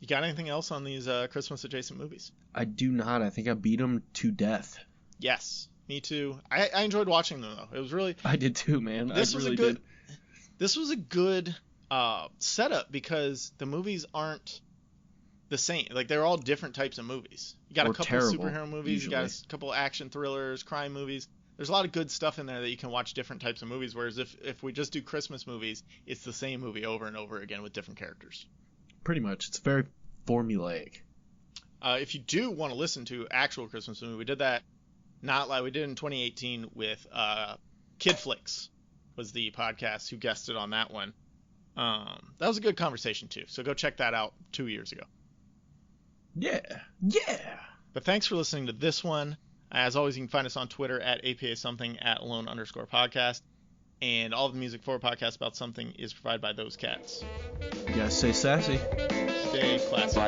You got anything else on these Christmas adjacent movies? I do not. I think I beat them to death. Yes, me too. I enjoyed watching them though. It was really. I did too, man. This was a good setup because the movies aren't the same. Like they're all different types of movies. You got a couple of superhero movies. Usually. You got a couple of action thrillers, crime movies. There's a lot of good stuff in there that you can watch different types of movies. Whereas if we just do Christmas movies, it's the same movie over and over again with different characters. Pretty much. It's very formulaic. If you do want to listen to actual Christmas movie, we did that. We did in 2018 with Kid Flicks was the podcast who guested on that one. That was a good conversation too. So go check that out 2 years ago. Yeah. But thanks for listening to this one. As always, you can find us on Twitter at APA something, at alone_podcast. And all of the music for a podcast about something is provided by those cats. You gotta stay sassy. Stay classy.